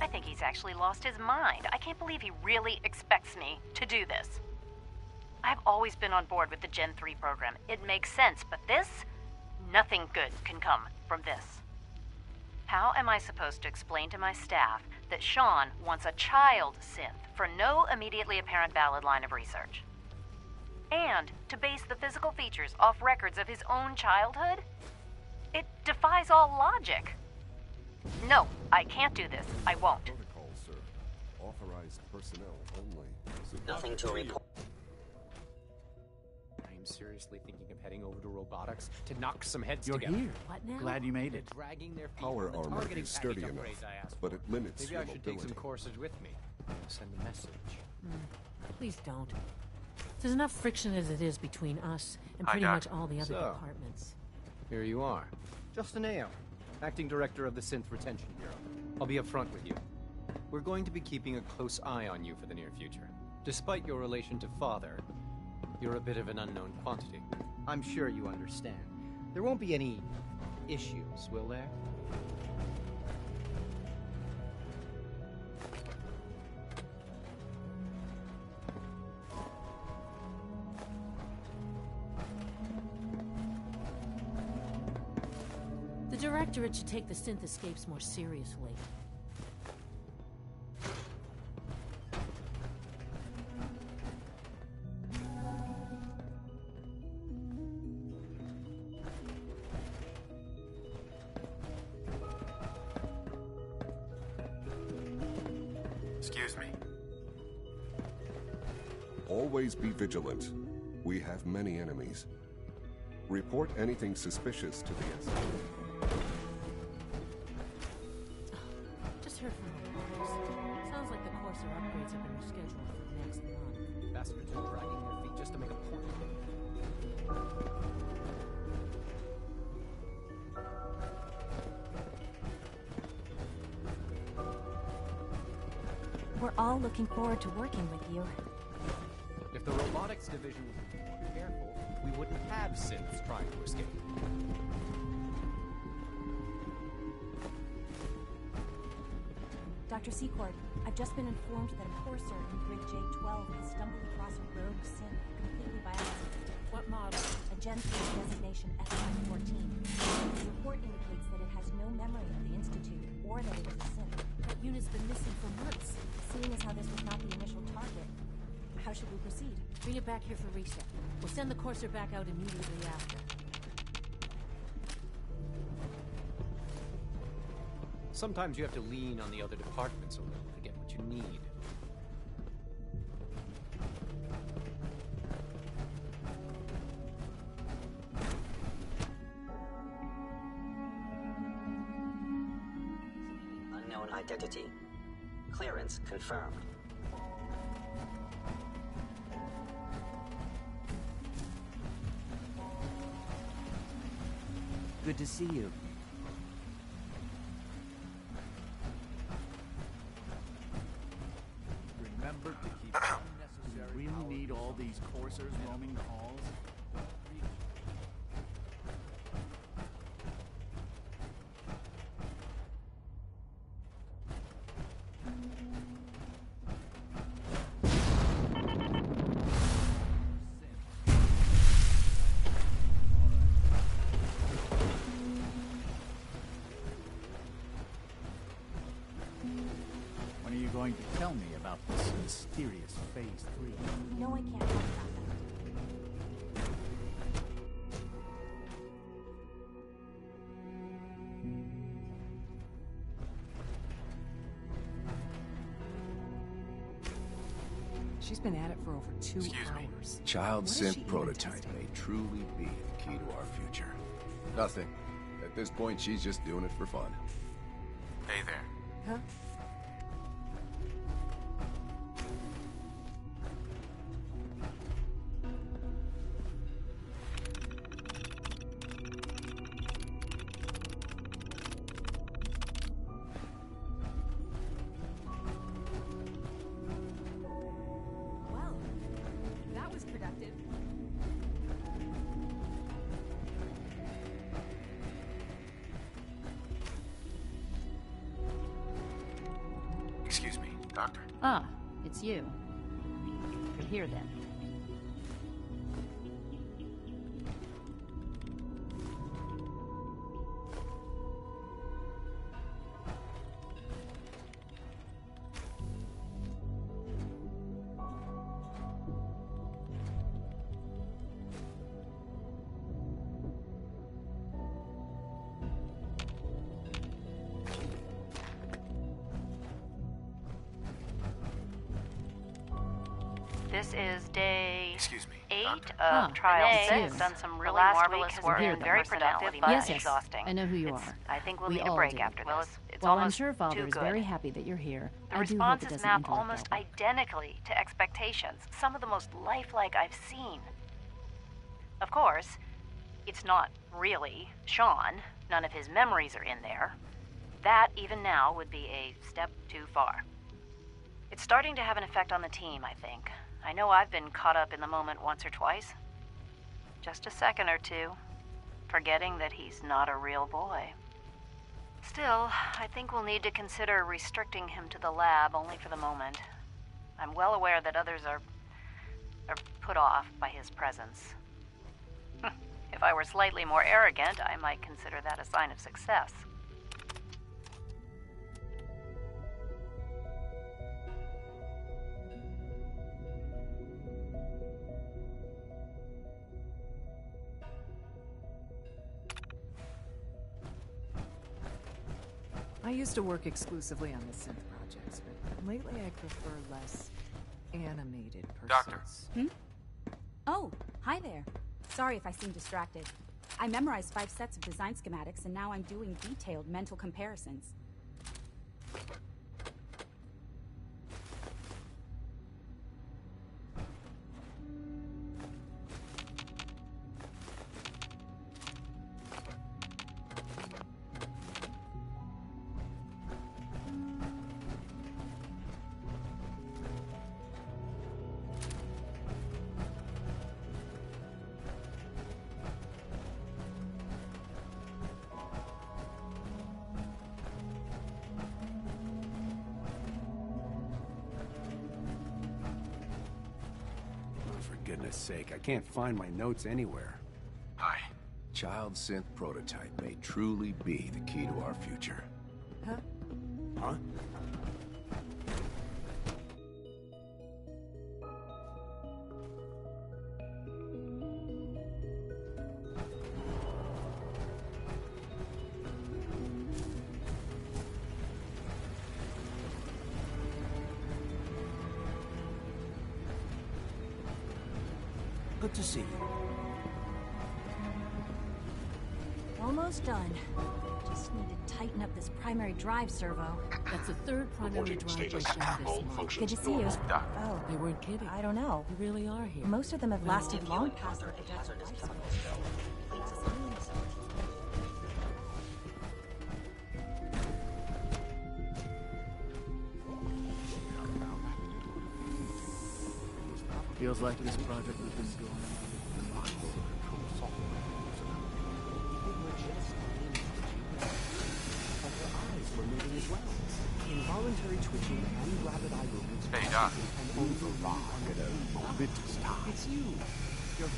I think he's actually lost his mind. I can't believe he really expects me to do this. I've always been on board with the Gen 3 program. It makes sense, but this? Nothing good can come from this. How am I supposed to explain to my staff that Sean wants a child synth for no immediately apparent valid line of research? And to base the physical features off records of his own childhood? It defies all logic. No, I can't do this. I won't. Protocol, sir. Authorized personnel only. Nothing to report. I am seriously thinking of heading over to robotics to knock some heads You're together. here. What now? Glad you made it. Dragging their feet Power on the armor targeting is sturdy package enough, upgrades I asked but for. it limits Maybe your I should take some mobility. courses with me. Send a message. Please don't. There's enough friction as it is between us and Hi, pretty Doc. much all the other So. departments. Here you are. Justin Ayo, Acting Director of the Synth Retention Bureau. I'll be upfront with you. We're going to be keeping a close eye on you for the near future. Despite your relation to Father, you're a bit of an unknown quantity. I'm sure you understand. There won't be any issues, will there? The Directorate should take the synth escapes more seriously. Always be vigilant. We have many enemies. Report anything suspicious to the SC. Just heard from the boss. Sounds like the Courser upgrades have been rescheduled for next month. Bastards are dragging their feet just to make a point. We're all looking forward to working with you. If the robotics division was more careful, we wouldn't have synths trying to escape. Dr. Secord, I've just been informed that a Courser in Grid J12 has stumbled across a rogue synth completely by accident. What model? A Gen 3 designation SI-14. The report indicates that it has no memory of the Institute, or that it is a synth. That unit's been missing for months. Seeing as how this was not the initial target, how should we proceed? Bring it back here for reset. We'll send the Courser back out immediately after. Sometimes you have to lean on the other departments a little to get what you need. Unknown identity. Clearance confirmed. Good to see you. Remember to keep unnecessary. We really need all these coursers roaming the halls. When are you going to tell me about this mysterious Phase 3? No, I can't talk about that. She's been at it for over 2 hours. Child What is she synth even prototype testing? may truly be the key to our future. Nothing. At this point, she's just doing it for fun. Hey there. Huh? Well, that was productive. Excuse me, Doctor. Ah, it's you. You're here then. This is day Excuse me, 8 Doctor. of Trial Renee 6. has Done some really last marvelous week has work been and very productive, but yes, yes. exhausting. I know who you It's- are. I think we'll We need a all break do. after this. It's While I'm almost sure Father too is good. very happy that you're here, The I do hope it responses doesn't map interrupt almost that. identically to expectations. Some of the most lifelike I've seen. Of course, it's not really Sean. None of his memories are in there. That, even now, would be a step too far. It's starting to have an effect on the team, I think. I know I've been caught up in the moment once or twice. Just a second or two, forgetting that he's not a real boy. Still, I think we'll need to consider restricting him to the lab only for the moment. I'm well aware that others are put off by his presence. If I were slightly more arrogant, I might consider that a sign of success. I used to work exclusively on the synth projects, but lately I prefer less Animated persons. Doctor. Oh, hi there. Sorry if I seem distracted. I memorized 5 sets of design schematics, and now I'm doing detailed mental comparisons. For goodness sake, I can't find my notes anywhere. Hi. Child synth prototype may truly be the key to our future. Huh? Huh? Good to see you. Almost done. Just need to tighten up this primary drive servo. That's the third primary drive breakdown this month. Good to see you. Oh, They weren't kidding. I don't know. You really are here. Most of them have lasted long past their projected lifespan. Feels like this project has been going on a lot more control software. But her eyes were moving as well. Involuntary twitching and rapid eye movements. Hey, Doc. And override. Momentous time. It's you. You're...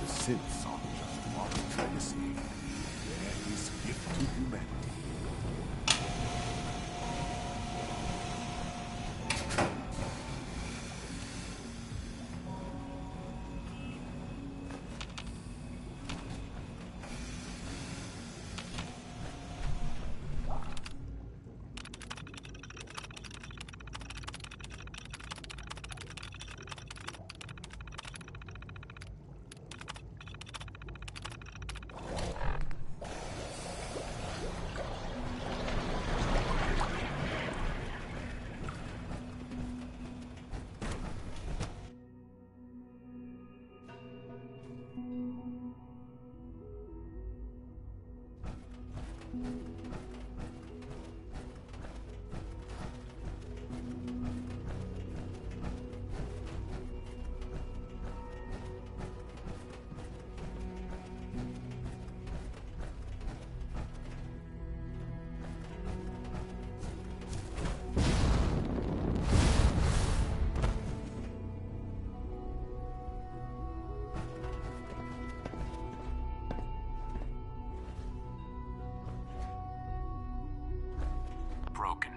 The synths are just Mark's legacy. And his gift to humanity. Broken.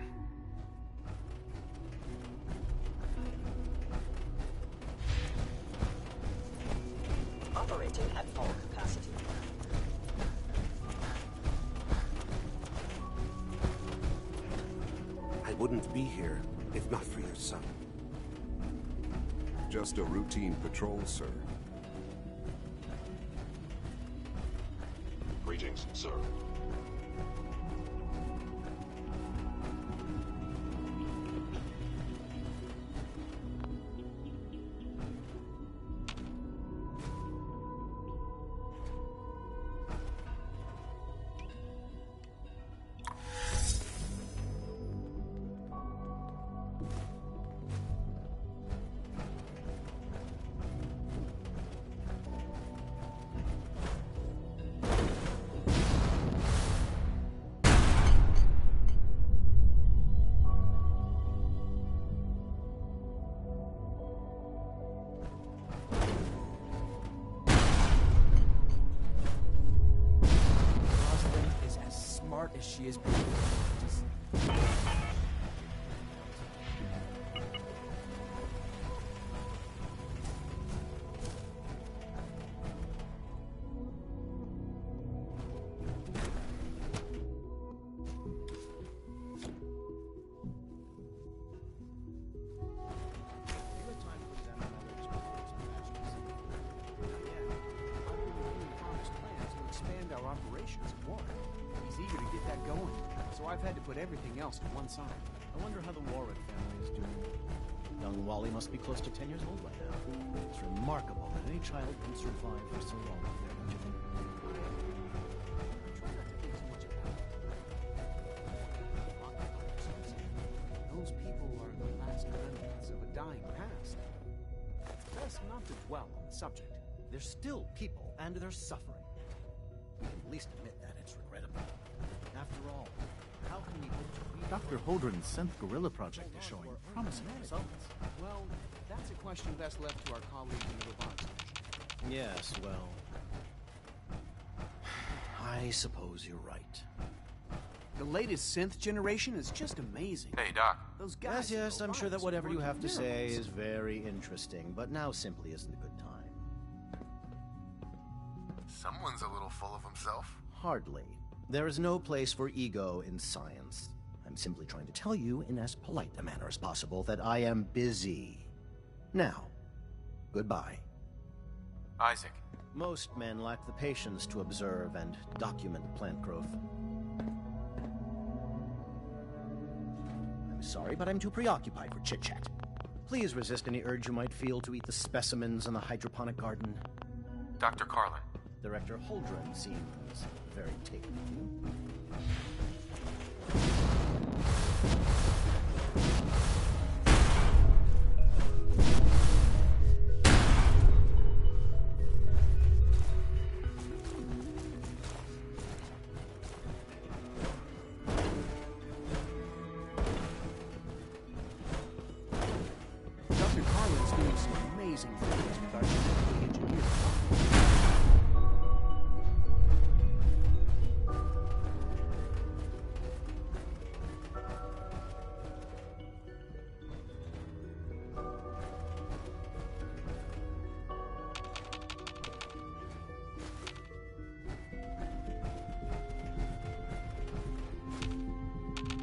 Operating at full capacity. I wouldn't be here if not for your son. Just a routine patrol, sir. Greetings, sir. She is beautiful. Just... Our operations at Warren. He's eager to get that going, so I've had to put everything else to one side. I wonder how the Warwick family is doing. Young Wally must be close to 10 years old right now. It's remarkable that any child can survive for so long up there, don't you think? Try not to think too much about it. Those people are the last remnants of a dying past. It's best not to dwell on the subject. They're still people, and they're suffering. We can at least admit that it's regrettable. After all, how can we hope to read... Dr. Holdren's synth gorilla project is showing promising results. Well, that's a question best left to our colleagues in the robotics division. Yes, well... I suppose you're right. The latest synth generation is just amazing. Hey, Doc. Those guys... Yes, I'm sure that whatever you have to say miracles. is very interesting, but now simply isn't a good time. Someone's a little full of himself. Hardly. There is no place for ego in science. I'm simply trying to tell you, in as polite a manner as possible, that I am busy. Now, goodbye. Isaac. Most men lack the patience to observe and document plant growth. I'm sorry, but I'm too preoccupied for chit-chat. Please resist any urge you might feel to eat the specimens in the hydroponic garden. Dr. Carlin. Director Holdren seems very taken with you. Dr. Carlin's doing some amazing things with our genetically engineered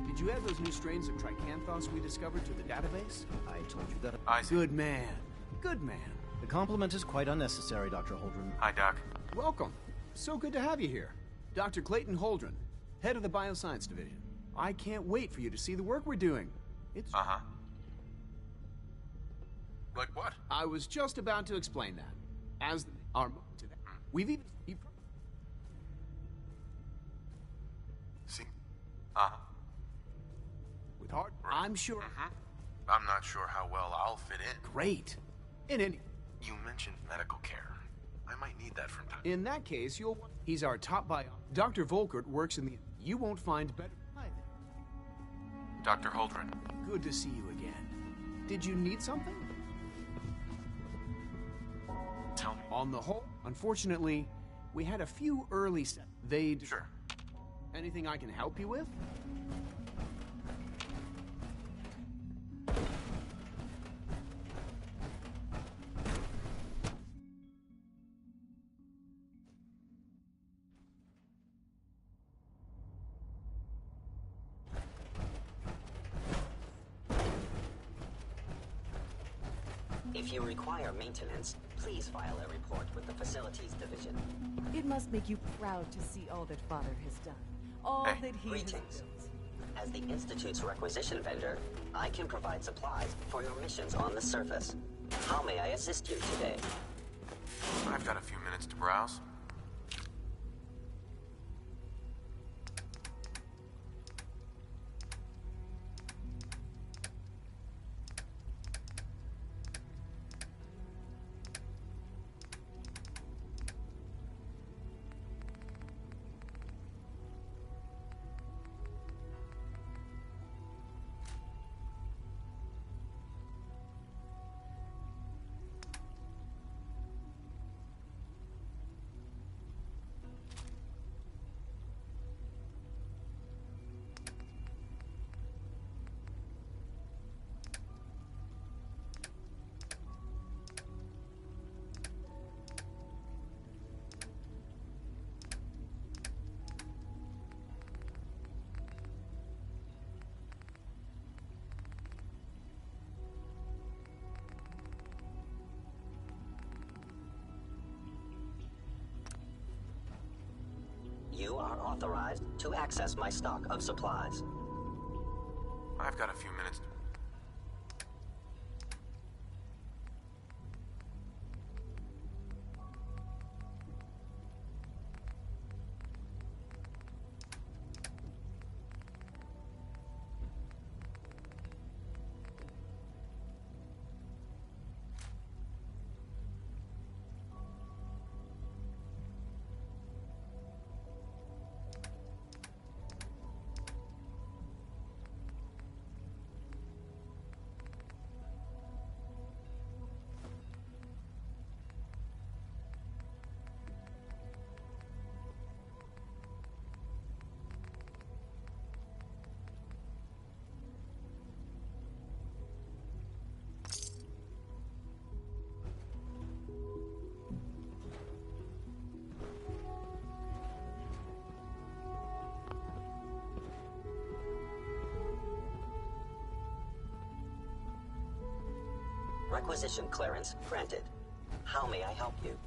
Did you add those new strains of tricanthos we discovered to the database? I told you that. Good man. Good man. The compliment is quite unnecessary, Dr. Holdren. Hi, Doc. Welcome. So good to have you here. Dr. Clayton Holdren, head of the Bioscience Division. I can't wait for you to see the work we're doing. It's... Uh-huh. Like what? I was just about to explain that. As our... We've even... See? Uh-huh. With hard... I'm sure... I'm not sure how well I'll fit in. Great. In any... You mentioned medical care. I might need that from time. In that case, you'll... He's our top bio... Dr. Volkert works in the... You won't find better... Dr. Holdren. Good to see you again. Did you need something? Tell me. On the whole, unfortunately, we had a few early steps. They'd... Sure. Anything I can help you with? If you require maintenance, please file a report with the Facilities Division. It must make you proud to see all that Father has done. All that he has Greetings. built. As the Institute's requisition vendor, I can provide supplies for your missions on the surface. How may I assist you today? I've got a few minutes to browse. are authorized to access my stock of supplies. I've got a few minutes. Requisition clearance granted. How may I help you?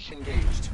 Engaged.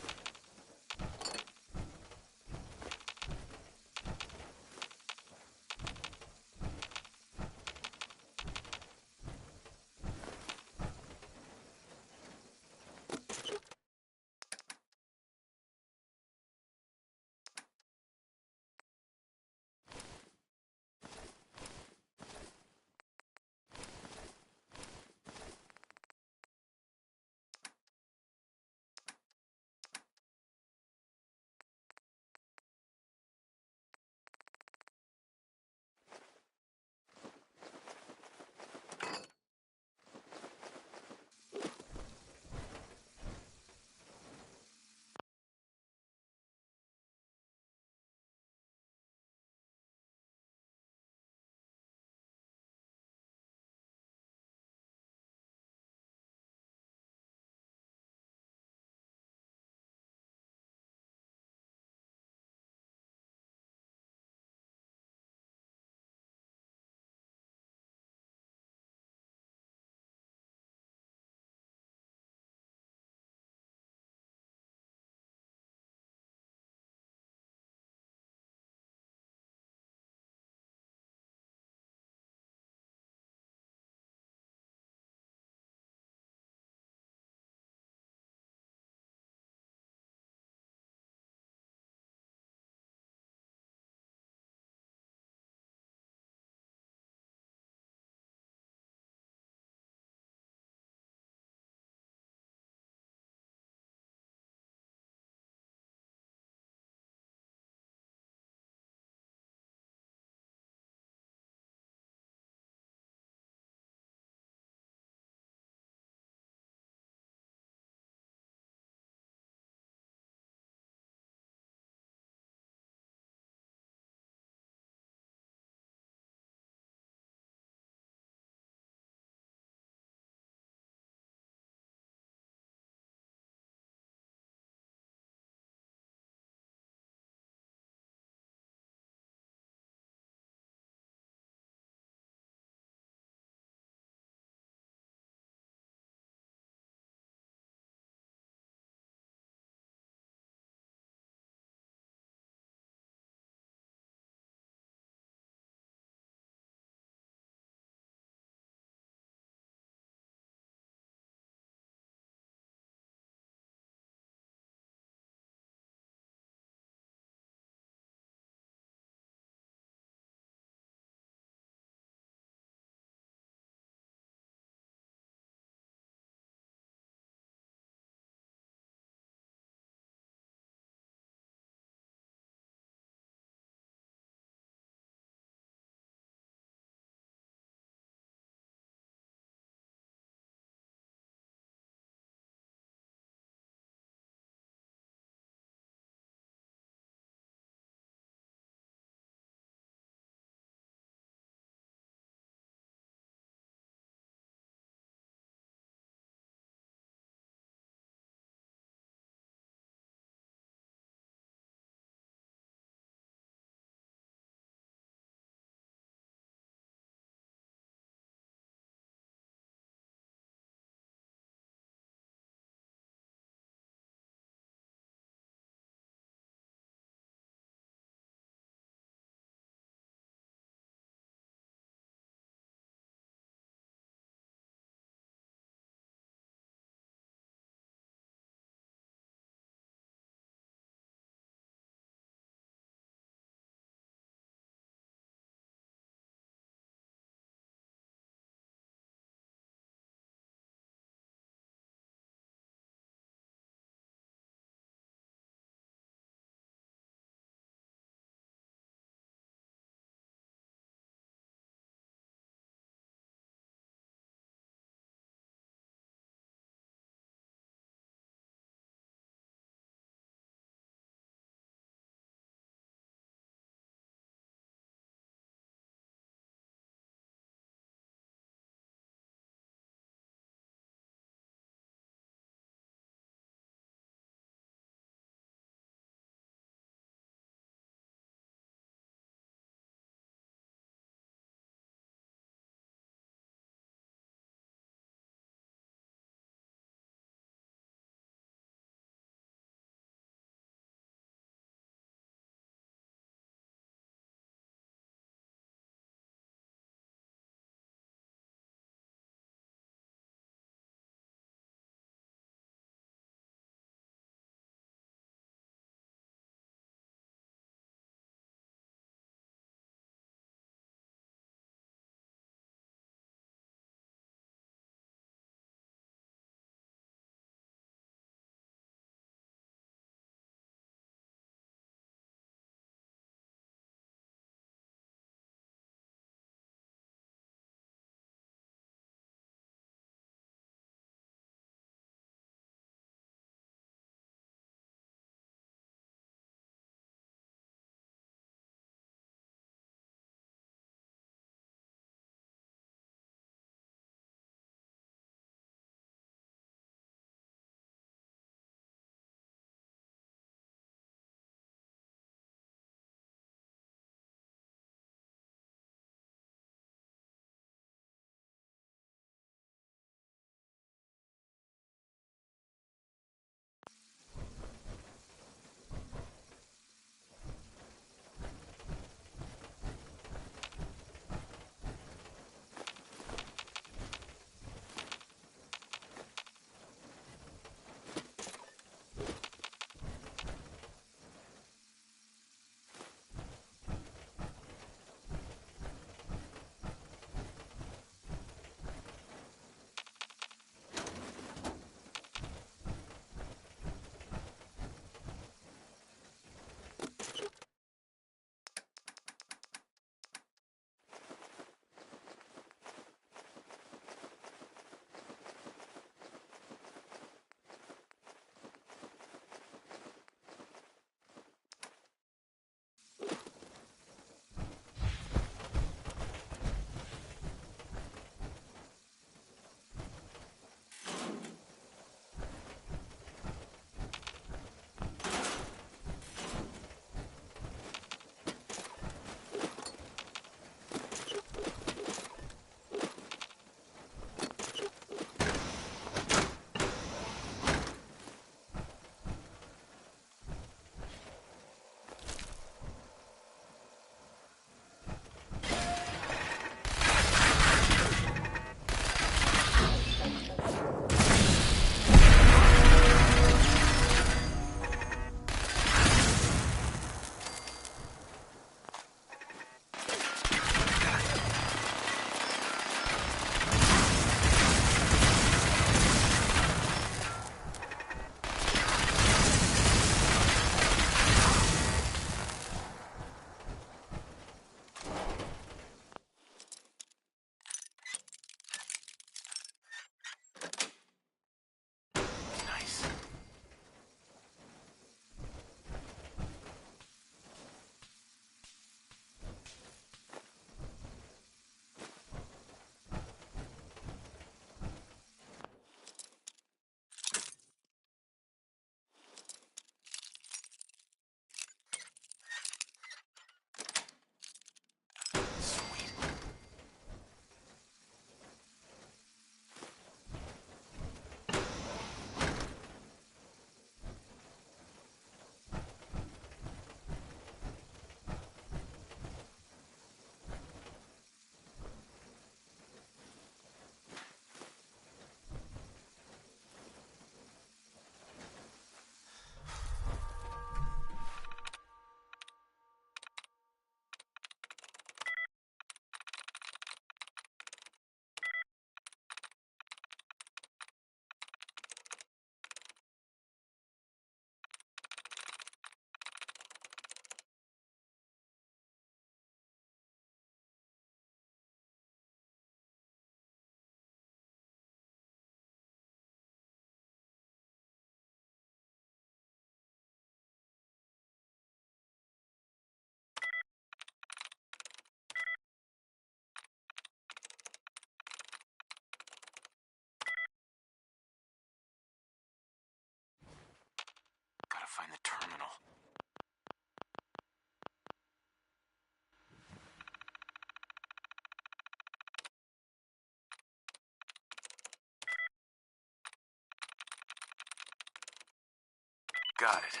Got it.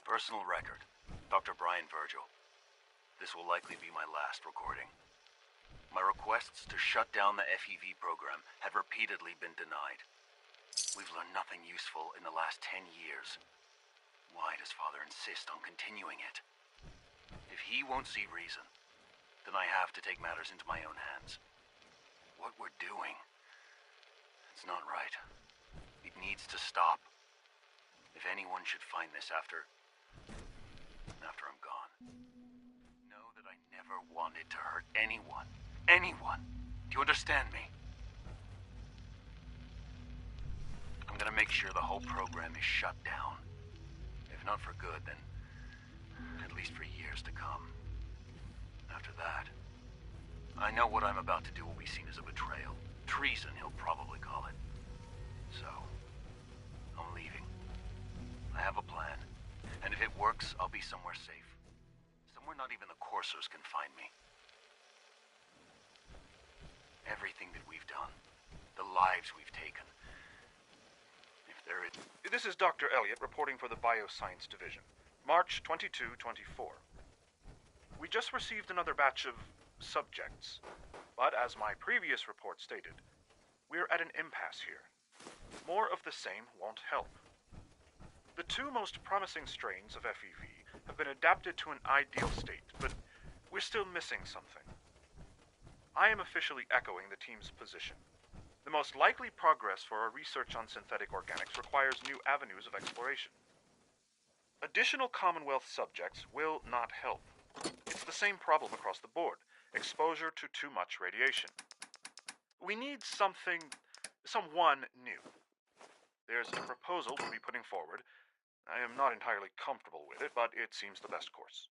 Personal record, Dr. Brian Virgil. This will likely be my last recording. My requests to shut down the FEV program have repeatedly been denied. We've learned nothing useful in the last 10 years. Why does Father insist on continuing it? If he won't see reason, then I have to take matters into my own hands. What we're doing, it's not right. It needs to stop. If anyone should find this after I'm gone, know that I never wanted to hurt anyone. Anyone. Do you understand me? I'm gonna make sure the whole program is shut down. If not for good, then at least for years to come. After that, I know what I'm about to do will be seen as a betrayal. Treason, he'll probably call it. So, I'm leaving. I have a plan, and if it works, I'll be somewhere safe. Somewhere not even the coursers can find me. Everything that we've done, the lives we've taken, if there is... This is Dr. Elliot reporting for the Bioscience Division. March 22-24. We just received another batch of subjects, but as my previous report stated, we're at an impasse here. More of the same won't help. The two most promising strains of FEV have been adapted to an ideal state, but we're still missing something. I am officially echoing the team's position. The most likely progress for our research on synthetic organics requires new avenues of exploration. Additional Commonwealth subjects will not help. It's the same problem across the board: exposure to too much radiation. We need someone new. There's a proposal we'll be putting forward. I am not entirely comfortable with it, but it seems the best course.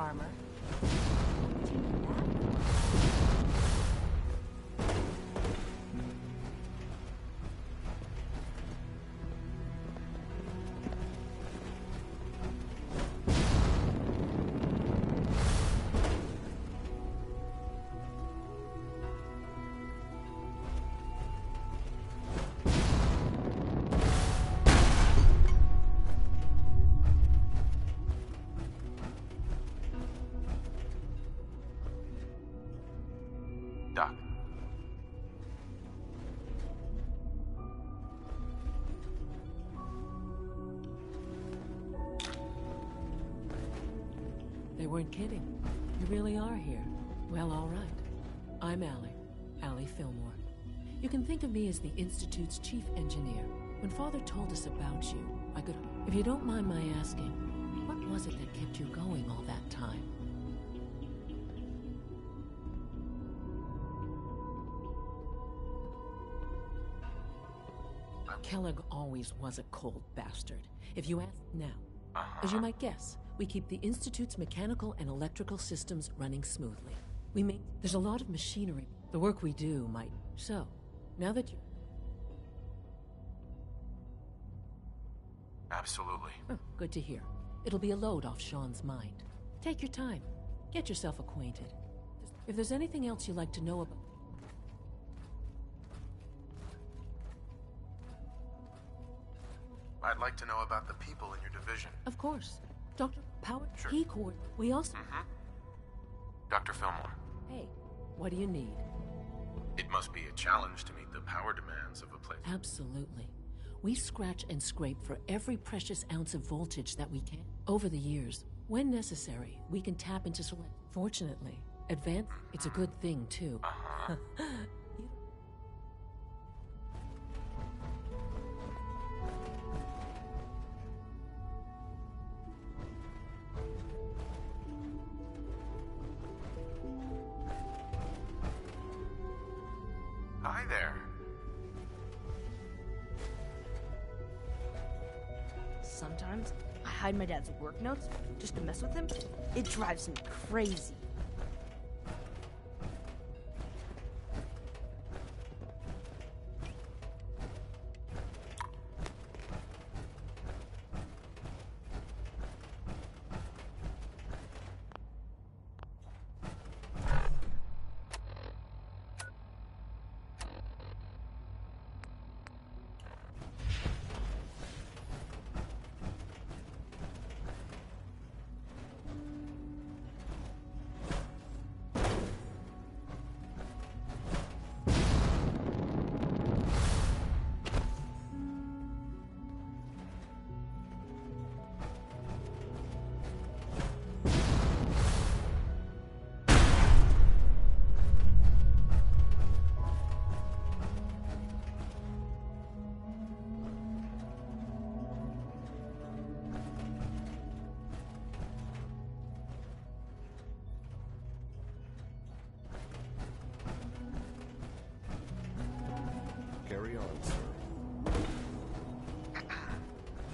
armor. Doc. They weren't kidding. You really are here. Well, all right. I'm Allie Fillmore. You can think of me as the Institute's chief engineer. When Father told us about you, I could... If you don't mind my asking, what was it that kept you going all that time? Kellogg always was a cold bastard. If you ask now, as you might guess, we keep the Institute's mechanical and electrical systems running smoothly. There's a lot of machinery. The work we do might... So, now that you... Absolutely. Oh, good to hear. It'll be a load off Sean's mind. Take your time. Get yourself acquainted. If there's anything else you'd like to know about... I'd like to know about the people in your division. Of course. Dr. Power, Sure. he court. We also... Dr. Fillmore, Hey, what do you need? it must be a challenge to meet the power demands of a place. Absolutely. We scratch and scrape for every precious ounce of voltage that we can. Over the years, when necessary, we can tap into select. Fortunately, advanced, it's a good thing, too. Hi there. Sometimes I hide my dad's work notes just to mess with him. It drives me crazy. Carry on, sir.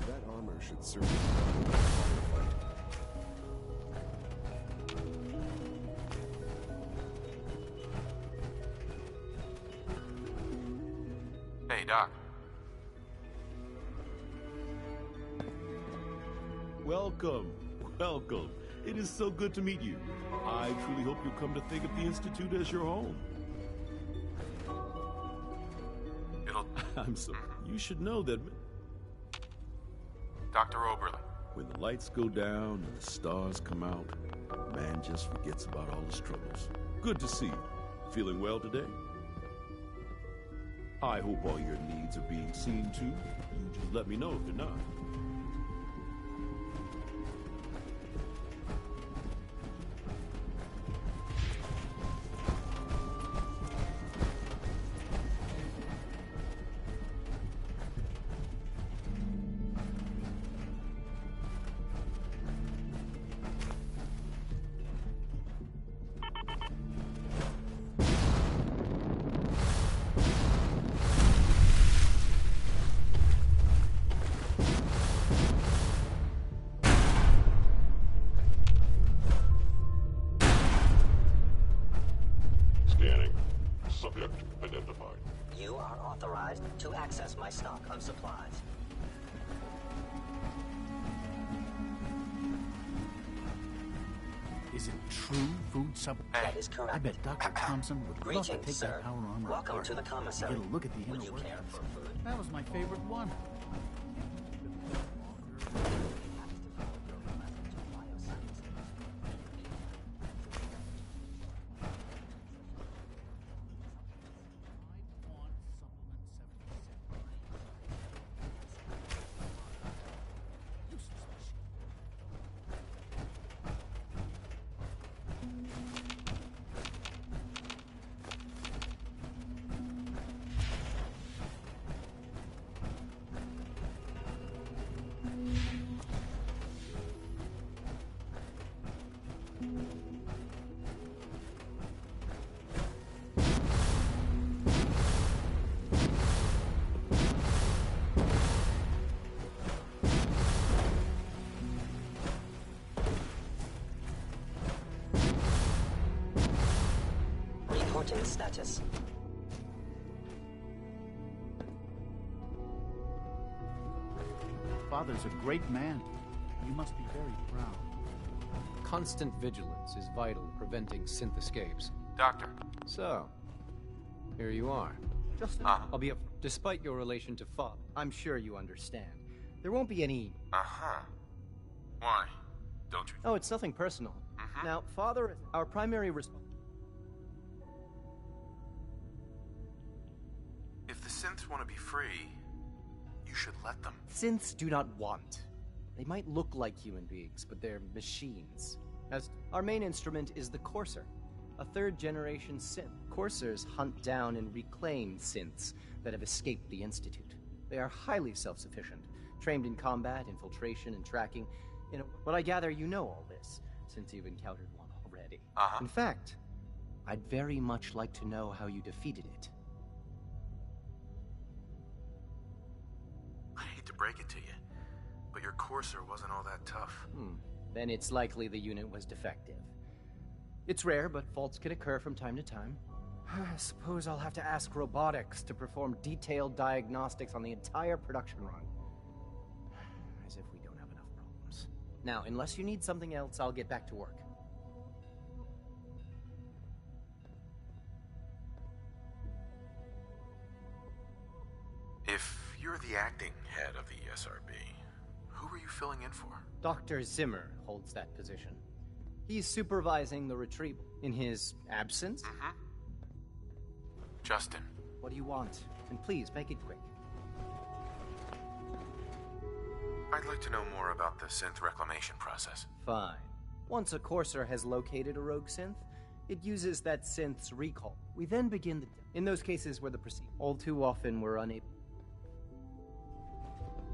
That armor should serve you well in a firefight. Hey, Doc. Welcome. Welcome. It is so good to meet you. I truly hope you'll come to think of the Institute as your home. I'm so... You should know that... Dr. Oberlin. When the lights go down and the stars come out, man just forgets about all his troubles. Good to see you. Feeling well today? I hope all your needs are being seen to. You just let me know if they're not. Subject identified. You are authorized to access my stock of supplies. Is it true food supply? That is correct. I bet Dr. Thompson would love to Greetings, take sir. that power armor Welcome apart to the commissary. and get a look at the Would inner you workings. care for food? That was my favorite one. Reporting status. Father's a great man. You must be very proud. Constant vigilance is vital in preventing synth escapes. Doctor. So, here you are. Justin, I'll be up. Despite your relation to Father, I'm sure you understand. There won't be any... Why? Don't you? Oh, it's nothing personal. Now, Father is our primary If the synths want to be free, you should let them. Synths do not want. They might look like human beings, but they're machines. As our main instrument is the Courser, a third-generation synth. Coursers hunt down and reclaim synths that have escaped the Institute. They are highly self-sufficient, trained in combat, infiltration, and tracking. But I gather you know all this, since you've encountered one already. In fact, I'd very much like to know how you defeated it. I hate to break it to you, but your Courser wasn't all that tough. Then it's likely the unit was defective. It's rare, but faults can occur from time to time. I suppose I'll have to ask robotics to perform detailed diagnostics on the entire production run. As if we don't have enough problems. Now, unless you need something else, I'll get back to work. If you're the acting head of the SRB, who are you filling in for? Dr. Zimmer holds that position. He's supervising the retrieval. In his absence? Justin. What do you want? And please, make it quick. I'd like to know more about the synth reclamation process. Fine. Once a Courser has located a rogue synth, it uses that synth's recall. We then begin the... In those cases where the all too often we're unable...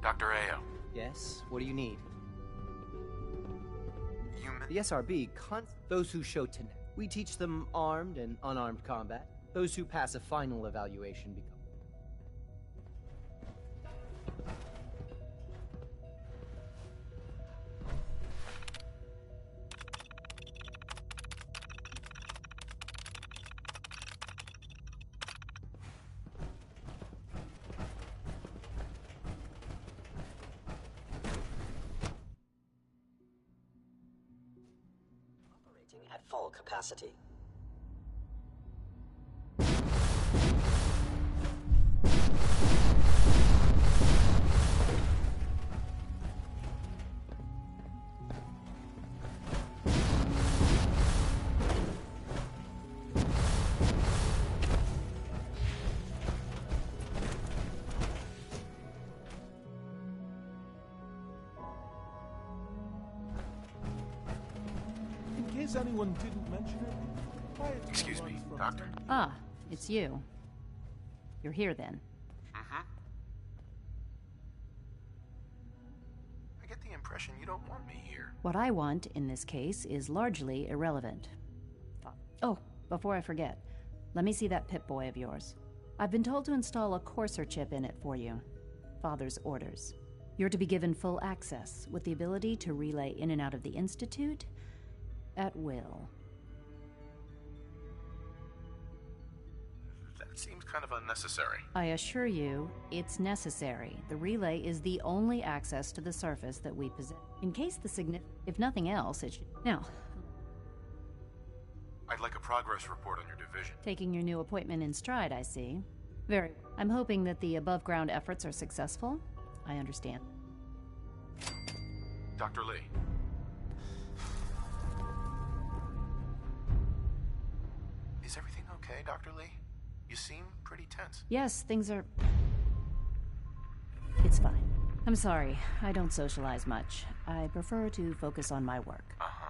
Dr. Ayo. Yes? What do you need? The SRB those who show tenacious. We teach them armed and unarmed combat. Those who pass a final evaluation become... At full capacity. In case anyone didn't mention it, excuse me, Doctor. Ah, it's you. You're here then. I get the impression you don't want me here. What I want in this case is largely irrelevant. Oh, before I forget, let me see that Pip-Boy of yours. I've been told to install a Courser chip in it for you. Father's orders. You're to be given full access, with the ability to relay in and out of the Institute at will. It seems kind of unnecessary. I assure you, it's necessary. The relay is the only access to the surface that we possess. In case the if nothing else, it should... Now, I'd like a progress report on your division. taking your new appointment in stride, I see. Very well. I'm hoping that the above-ground efforts are successful. I understand. Dr. Lee. Is everything okay, Dr. Lee? You seem pretty tense. Yes, things are... It's fine. I'm sorry. I don't socialize much. I prefer to focus on my work. Uh-huh.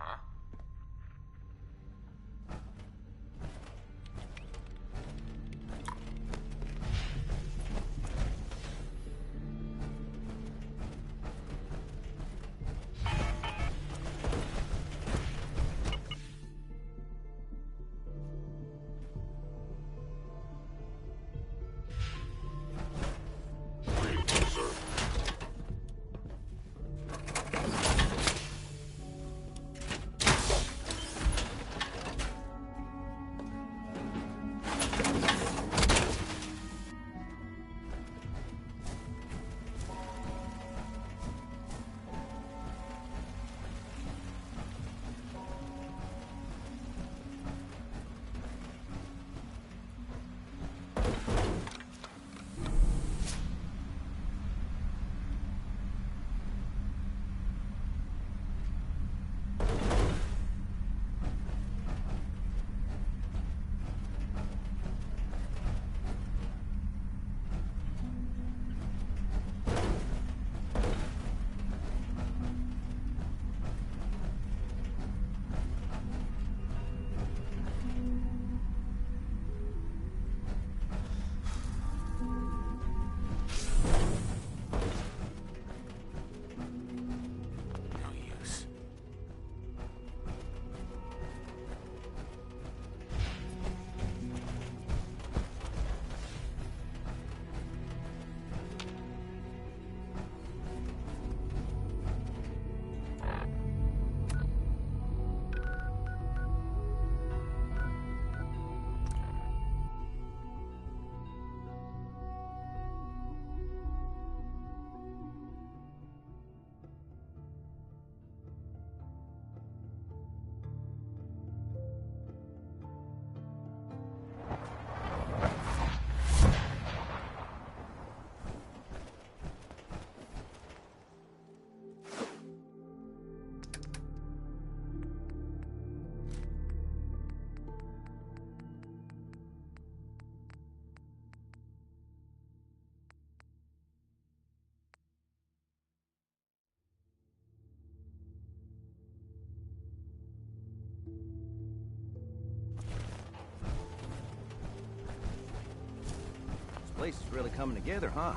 Place is really coming together, huh?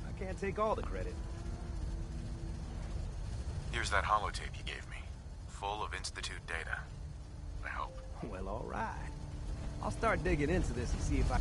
I can't take all the credit. Here's that holotape you gave me. Full of Institute data. I hope. Well, all right. I'll start digging into this and see if I...